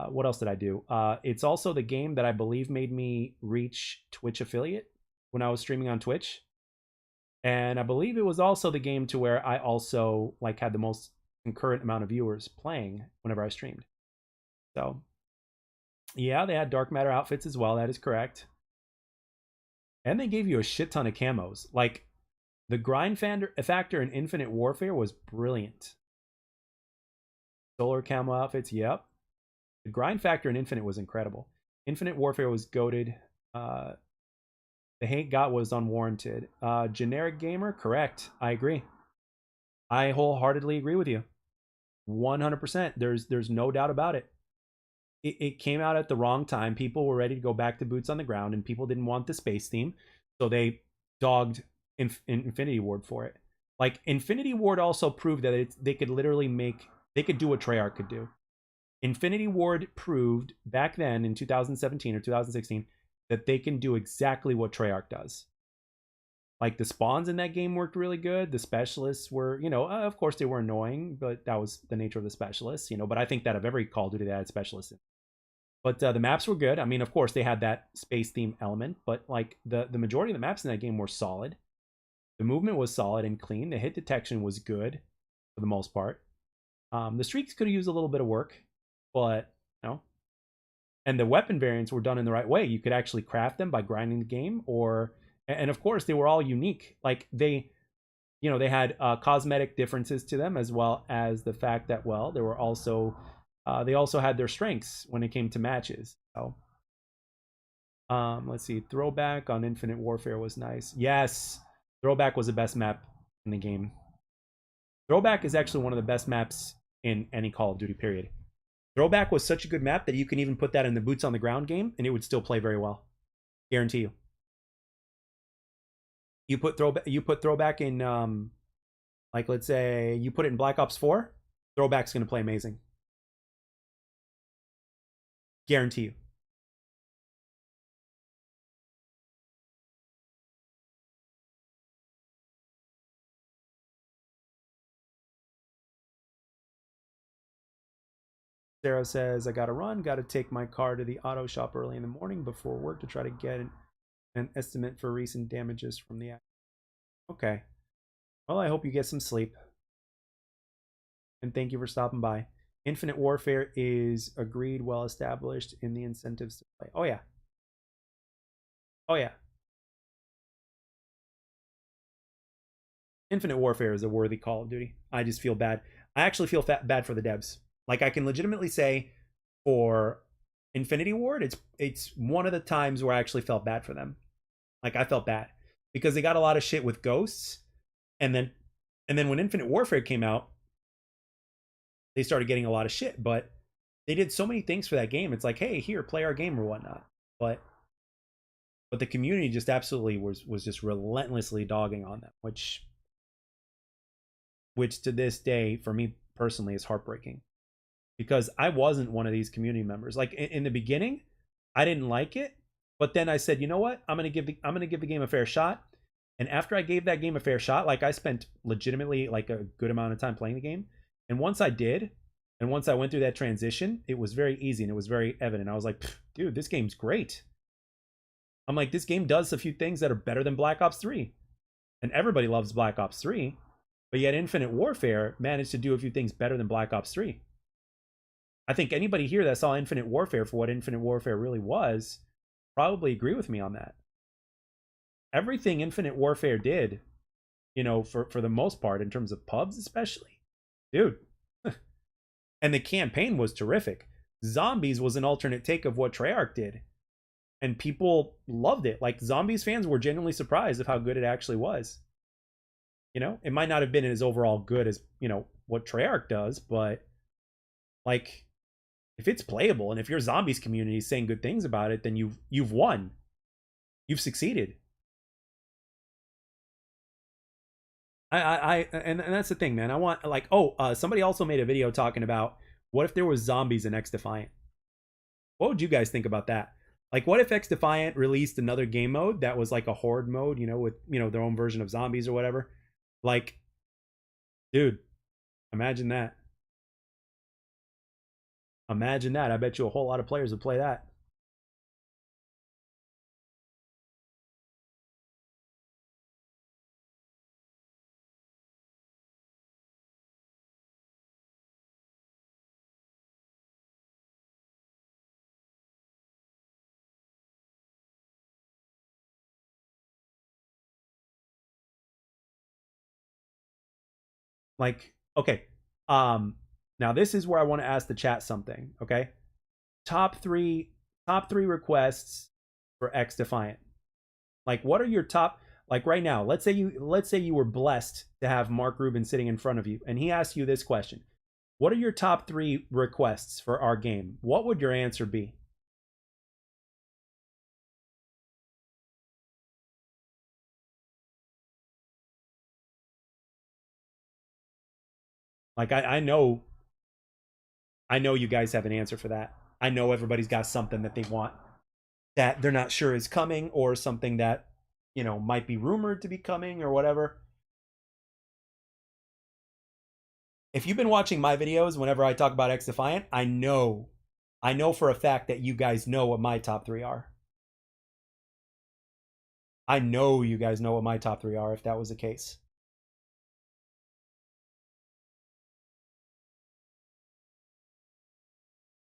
what else did I do? It's also the game that I believe made me reach Twitch affiliate when I was streaming on Twitch. And I believe it was also the game to where I also like had the most concurrent amount of viewers playing whenever I streamed. So yeah, they had dark matter outfits as well. That is correct. And they gave you a shit ton of camos. Like the grind factor in Infinite Warfare was brilliant. Solar camo outfits, yep. The grind factor in Infinite was incredible. Infinite Warfare was goated. The hate got was unwarranted. Generic gamer, correct. I agree. I wholeheartedly agree with you. 100%. There's no doubt about it. It came out at the wrong time. People were ready to go back to boots on the ground, and people didn't want the space theme, so they dogged Infinity Ward for it. Like Infinity Ward also proved that they could literally they could do what Treyarch could do. Infinity Ward proved back then in 2017 or 2016 that they can do exactly what Treyarch does. Like the spawns in that game worked really good. The specialists were, of course they were annoying, but that was the nature of the specialists, But I think that of every Call of Duty that had specialists in. But the maps were good. I mean, of course they had that space theme element, but like the majority of the maps in that game were solid. The movement was solid and clean. The hit detection was good for the most part. The streaks could have used a little bit of work, but and the weapon variants were done in the right way. You could actually craft them by grinding the game, and of course they were all unique. Like they had cosmetic differences to them, as well as the fact that there were also they also had their strengths when it came to matches. So let's see, Throwback on Infinite Warfare was nice. Yes, Throwback was the best map in the game. Throwback is actually one of the best maps in any Call of Duty period. Throwback was such a good map that you can even put that in the boots on the ground game and it would still play very well. Guarantee you. You put Throwback in like let's say you put it in Black Ops 4, Throwback's going to play amazing. Guarantee you. Sarah says, I gotta run, gotta take my car to the auto shop early in the morning before work to try to get an estimate for recent damages from the accident. Okay. Well, I hope you get some sleep. And thank you for stopping by. Infinite Warfare is agreed, well established in the incentives to play. Oh, yeah. Oh, yeah. Infinite Warfare is a worthy Call of Duty. I just feel bad. I actually feel bad for the devs. Like, I can legitimately say for Infinity Ward, it's one of the times where I actually felt bad for them. Like, I felt bad because they got a lot of shit with ghosts, and then when Infinite Warfare came out, they started getting a lot of shit. But they did so many things for that game. It's like, hey, here, play our game or whatnot. But the community just absolutely was just relentlessly dogging on them, which to this day, for me personally, is heartbreaking. Because I wasn't one of these community members. Like in the beginning, I didn't like it, but then I said, you know what? I'm gonna give the game a fair shot. And after I gave that game a fair shot, like I spent legitimately like a good amount of time playing the game. And once I did, and once I went through that transition, it was very easy and it was very evident. I was like, dude, this game's great. I'm like, this game does a few things that are better than Black Ops 3. And everybody loves Black Ops 3. But yet Infinite Warfare managed to do a few things better than Black Ops 3. I think anybody here that saw Infinite Warfare for what Infinite Warfare really was probably agree with me on that. Everything Infinite Warfare did, for the most part, in terms of pubs especially, dude. And the campaign was terrific. Zombies was an alternate take of what Treyarch did. And people loved it. Like, Zombies fans were genuinely surprised of how good it actually was. It might not have been as overall good as, what Treyarch does, but, like, if it's playable and if your Zombies community is saying good things about it, then you've won. You've succeeded. And that's the thing, man. I want, like, somebody also made a video talking about what if there was zombies in XDefiant. What would you guys think about that? Like, what if XDefiant released another game mode that was like a horde mode, with their own version of zombies or whatever? Like, dude, imagine that. Imagine that. I bet you a whole lot of players would play that. Like, okay. Now this is where I want to ask the chat something, okay? Top three top three requests for XDefiant. Like, what are your top, like right now, let's say you were blessed to have Mark Rubin sitting in front of you and he asked you this question. What are your top three requests for our game? What would your answer be? Like I know you guys have an answer for that. I know everybody's got something that they want that they're not sure is coming, or something that, might be rumored to be coming or whatever. If you've been watching my videos whenever I talk about XDefiant, I know for a fact that you guys know what my top three are. I know you guys know what my top three are if that was the case.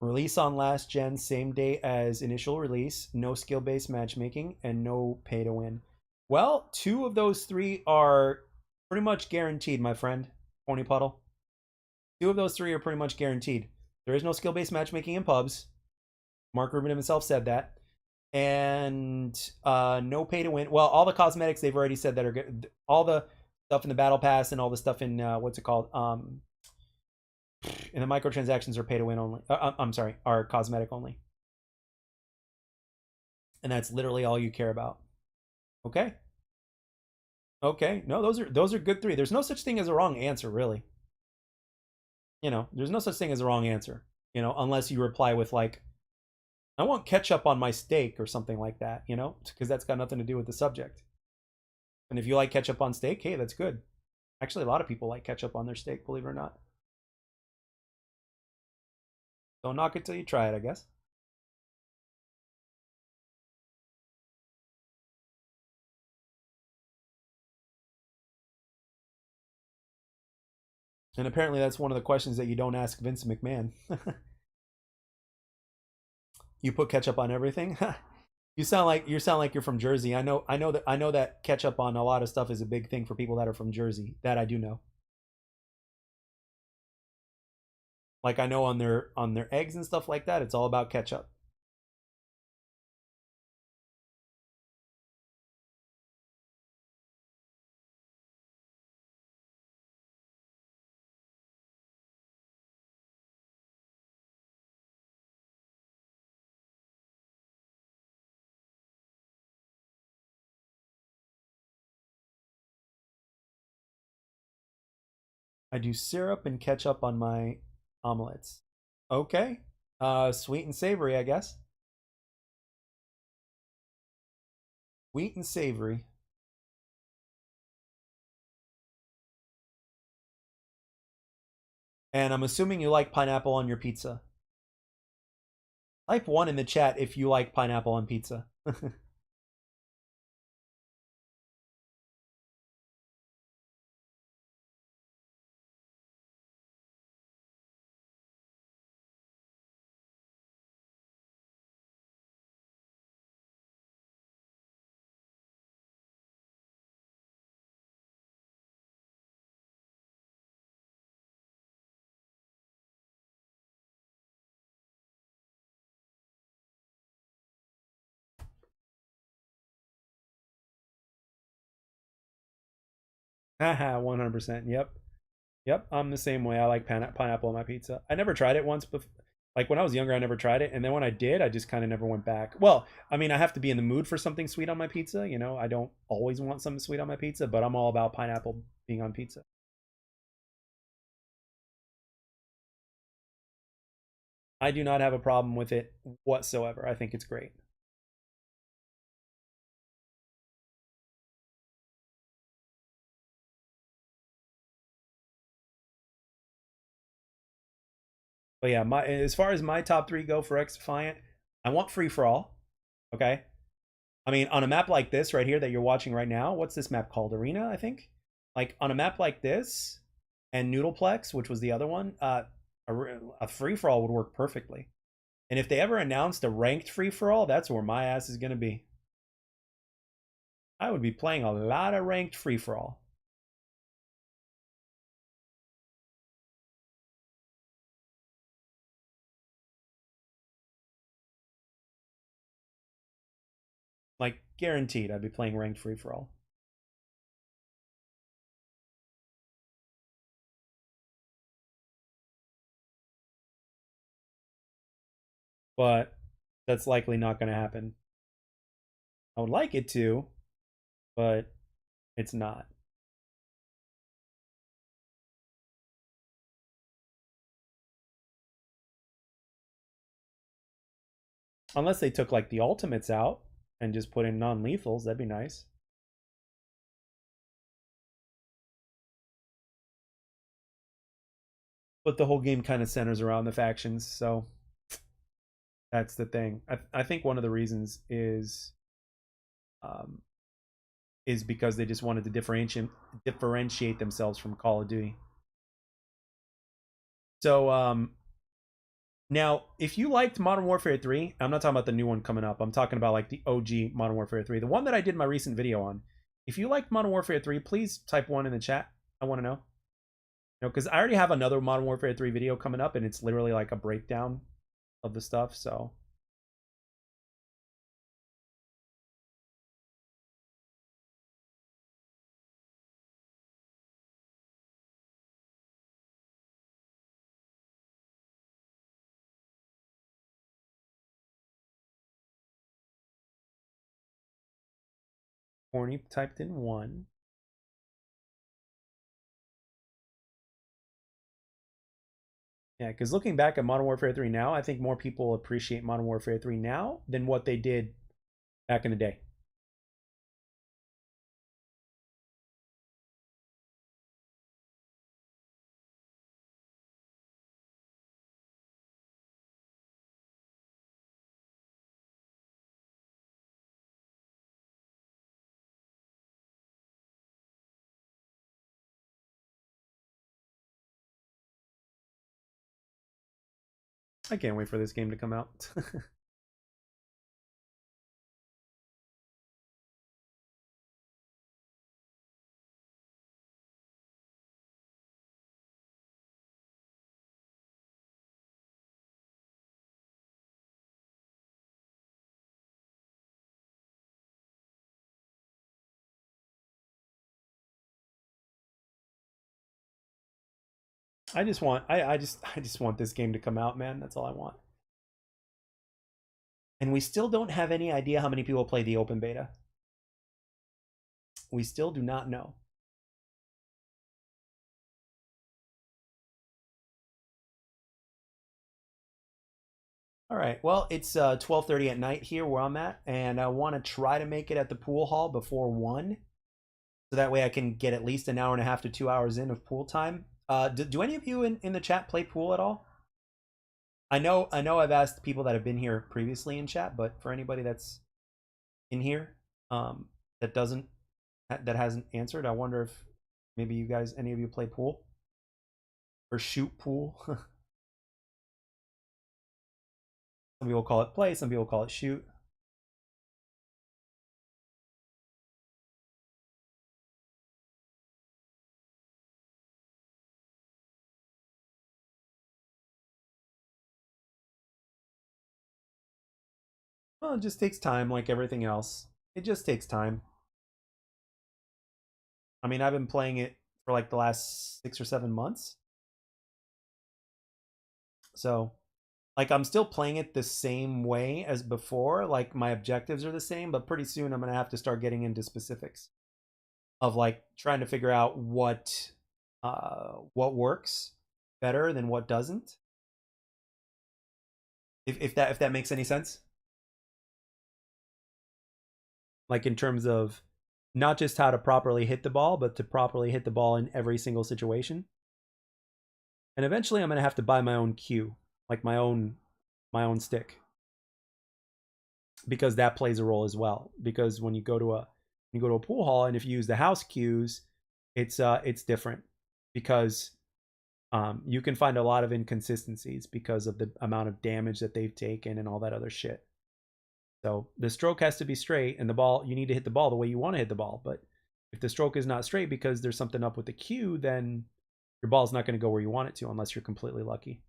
Release on last gen, same day as initial release, no skill based matchmaking, and no pay to win. Well, two of those three are pretty much guaranteed, my friend, Pony Puddle. Two of those three are pretty much guaranteed. There is no skill based matchmaking in pubs. Mark Rubin himself said that. And no pay to win. Well, all the cosmetics they've already said that are good. All the stuff in the battle pass and all the stuff in what's it called? And the microtransactions are pay to win only. I'm sorry, are cosmetic only. And that's literally all you care about. Okay. Okay. No, those are good three. There's no such thing as a wrong answer, really. There's no such thing as a wrong answer. Unless you reply with like, I want ketchup on my steak or something like that, because that's got nothing to do with the subject. And if you like ketchup on steak, hey, that's good. Actually, a lot of people like ketchup on their steak, believe it or not. Don't knock it till you try it, I guess. And apparently that's one of the questions that you don't ask Vince McMahon. You put ketchup on everything? You sound like you're from Jersey. I know that ketchup on a lot of stuff is a big thing for people that are from Jersey. That I do know. Like I know on their eggs and stuff like that, it's all about ketchup. I do syrup and ketchup on my omelets. Okay. Sweet and savory, I guess. Sweet and savory. And I'm assuming you like pineapple on your pizza. Type 1 in the chat if you like pineapple on pizza. Haha, 100%. Yep. Yep, I'm the same way. I like pineapple on my pizza. I never tried it once before. Like when I was younger, I never tried it, and then when I did, I just kind of never went back. Well, I mean, I have to be in the mood for something sweet on my pizza. I don't always want something sweet on my pizza, but I'm all about pineapple being on pizza. I do not have a problem with it whatsoever. I think it's great. But yeah, my as far as my top three go for XDefiant, I want free for all. Okay. I mean, on a map like this right here that you're watching right now, what's this map called? Arena, I think. Like on a map like this and Noodleplex, which was the other one, a free for all would work perfectly. And if they ever announced a ranked free for all, that's where my ass is gonna be. I would be playing a lot of ranked free for all. guaranteed I'd be playing ranked free for all. But that's likely not going to happen. I would like it to, but it's not. Unless they took like the ultimates out and just put in non-lethals, that'd be nice. But the whole game kind of centers around the factions, so that's the thing. I think one of the reasons um, is because they just wanted to differentiate themselves from Call of Duty. So now, if you liked Modern Warfare 3, I'm not talking about the new one coming up. I'm talking about like the OG Modern Warfare 3, the one that I did my recent video on. If you liked Modern Warfare 3, please type 1 in the chat. I want to know. You know, because I already have another Modern Warfare 3 video coming up, and it's literally like a breakdown of the stuff. So Corny typed in 1. Yeah, because looking back at Modern Warfare 3 now, I think more people appreciate Modern Warfare 3 now than what they did back in the day. I can't wait for this game to come out. I just want this game to come out, man. That's all I want. And we still don't have any idea how many people play the open beta. We still do not know. All right. Well, it's 12:30 at night here where I'm at, and I want to try to make it at the pool hall before 1, so that way I can get at least an hour and a half to 2 hours in of pool time. Do any of you in the chat play pool at all? I know I've asked people that have been here previously in chat, but for anybody that's in here that doesn't that hasn't answered, I wonder if maybe you guys, any of you, play pool or shoot pool. Some people call it play, some people call it shoot. Well, it just takes time, like everything else. It just takes time. I mean, I've been playing it for like the last 6 or 7 months. So, like, I'm still playing it the same way as before. Like, my objectives are the same, but pretty soon I'm going to have to start getting into specifics of like trying to figure out what works better than what doesn't. If that makes any sense. Like in terms of not just how to properly hit the ball, but to properly hit the ball in every single situation. And eventually I'm going to have to buy my own cue, like my own stick. Because that plays a role as well. Because when you go to a pool hall and if you use the house cues, it's different because you can find a lot of inconsistencies because of the amount of damage that they've taken and all that other shit. So the stroke has to be straight, and the ball, you need to hit the ball the way you want to hit the ball. But if the stroke is not straight because there's something up with the cue, then your ball's not going to go where you want it to unless you're completely lucky.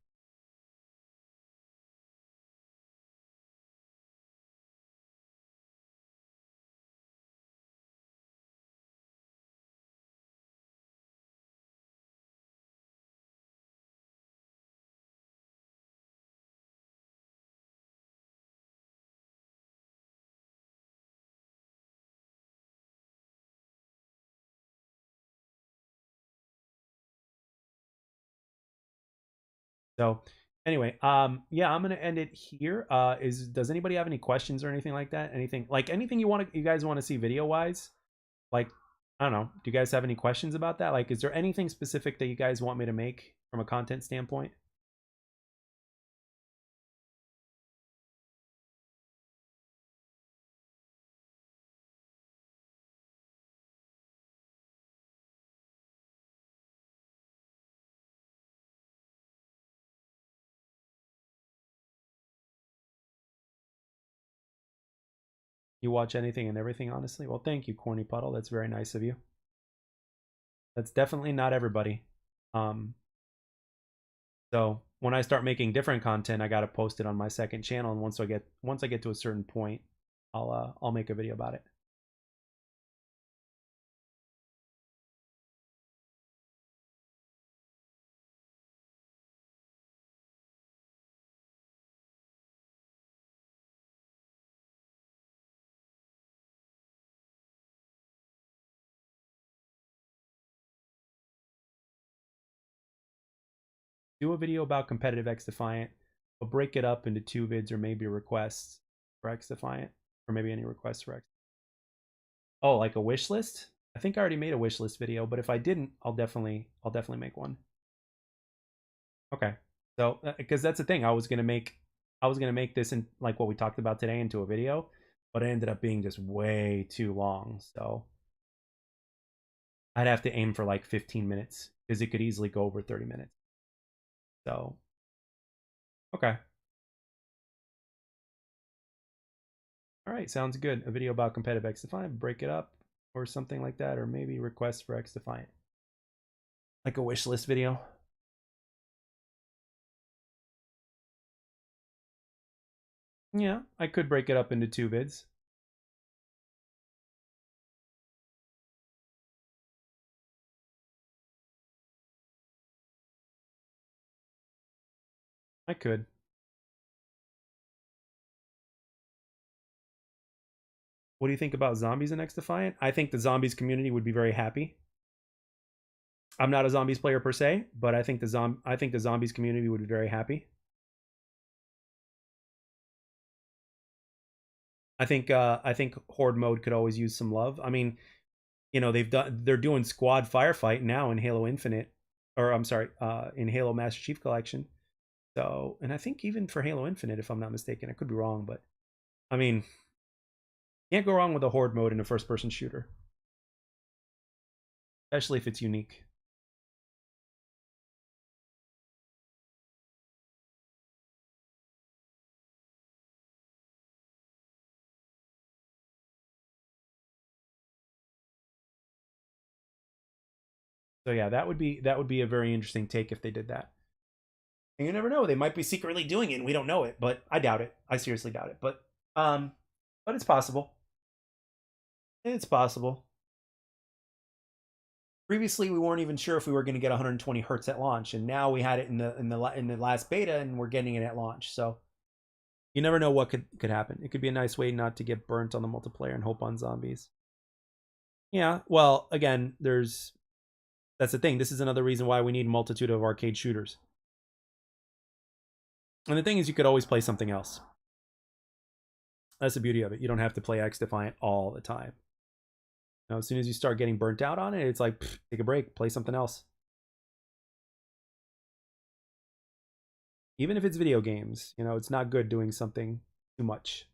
So anyway, yeah, I'm gonna end it here. Does anybody have any questions or anything like that? Anything you guys want to see video wise? Like, I don't know. Do you guys have any questions about that? Like, is there anything specific that you guys want me to make from a content standpoint? You watch anything and everything, honestly? Well, thank you, Corny Puddle. That's very nice of you. That's definitely not everybody. Um, so when I start making different content, I gotta post it on my second channel, and once I get to a certain point, I'll make a video about it. Do a video about competitive XDefiant. I'll break it up into 2 vids or maybe requests for XDefiant, or maybe any requests for X. Oh, like a wish list? I think I already made a wish list video, but if I didn't, I'll definitely make one. Okay. So, because that's the thing, I was gonna make this in like what we talked about today into a video, but it ended up being just way too long. So I'd have to aim for like 15 minutes because it could easily go over 30 minutes. So, okay. All right, sounds good. A video about competitive XDefiant, break it up or something like that, or maybe requests for XDefiant. Like a wish list video. Yeah, I could break it up into 2 vids. I could. What do you think about zombies in XDefiant? I think the zombies community would be very happy. I'm not a zombies player per se, but I think the zombies community would be very happy. I think horde mode could always use some love. I mean, they're doing squad firefight now in Halo Infinite, or I'm sorry, in Halo Master Chief Collection. So, and I think even for Halo Infinite, if I'm not mistaken, I could be wrong, but I mean, can't go wrong with a horde mode in a first-person shooter, especially if it's unique. So yeah, that would be a very interesting take if they did that. And you never know, they might be secretly doing it and we don't know it, but I doubt it. I seriously doubt it. Um but it's possible. It's possible. Previously we weren't even sure if we were going to get 120 hertz at launch, and now we had it in the last beta and we're getting it at launch. So you never know what could happen. It could be a nice way not to get burnt on the multiplayer and hope on zombies. Yeah, well, again, that's the thing. This is another reason why we need a multitude of arcade shooters. And the thing is, you could always play something else. That's the beauty of it. You don't have to play XDefiant all the time. Now, as soon as you start getting burnt out on it, it's like, take a break, play something else. Even if it's video games, it's not good doing something too much.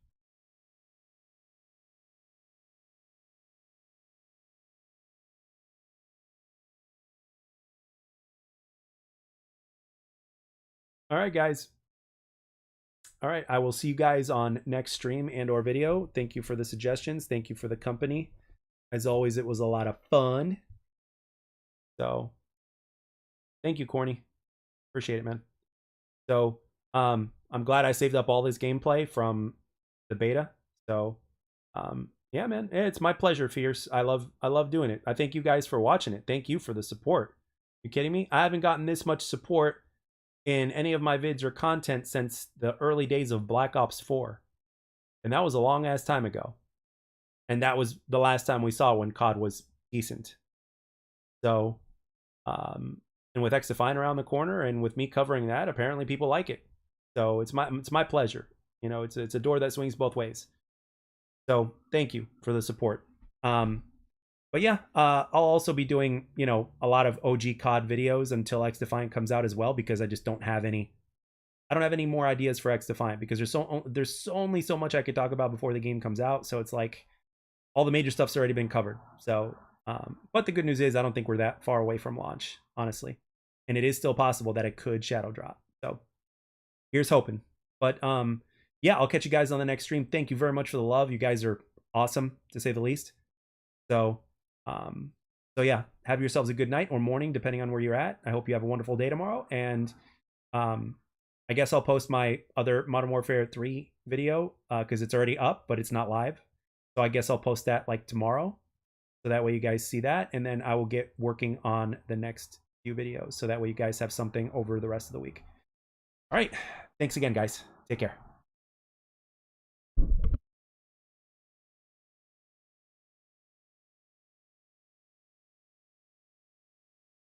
All right, guys. All right, I will see you guys on next stream and or video. Thank you for the suggestions. Thank you for the company. As always, it was a lot of fun. So, thank you, Corny. Appreciate it, man. So, I'm glad I saved up all this gameplay from the beta. So, yeah, man, it's my pleasure, Fierce. I love doing it. I thank you guys for watching it. Thank you for the support. You kidding me? I haven't gotten this much support in any of my vids or content since the early days of Black Ops 4. And that was a long ass time ago. And that was the last time we saw when COD was decent. So, And with XDefiant around the corner, and with me covering that, apparently people like it. So it's my pleasure. You know, it's a door that swings both ways. So thank you for the support. But yeah, I'll also be doing, you know, a lot of OG COD videos until XDefiant comes out as well, because I just don't have any. I don't have any more ideas for XDefiant, because there's only so much I could talk about before the game comes out. So it's like all the major stuff's already been covered. So, but the good news is I don't think we're that far away from launch, honestly, and it is still possible that it could shadow drop. So here's hoping. But yeah, I'll catch you guys on the next stream. Thank you very much for the love. You guys are awesome, to say the least. So um so yeah, have yourselves a good night or morning, depending on where you're at. I hope you have a wonderful day tomorrow. And um I guess I'll post my other Modern Warfare 3 video, because it's already up, but it's not live. So I guess I'll post that like tomorrow, so that way you guys see that, and then I will get working on the next few videos, so that way you guys have something over the rest of the week. All right, thanks again, guys. Take care.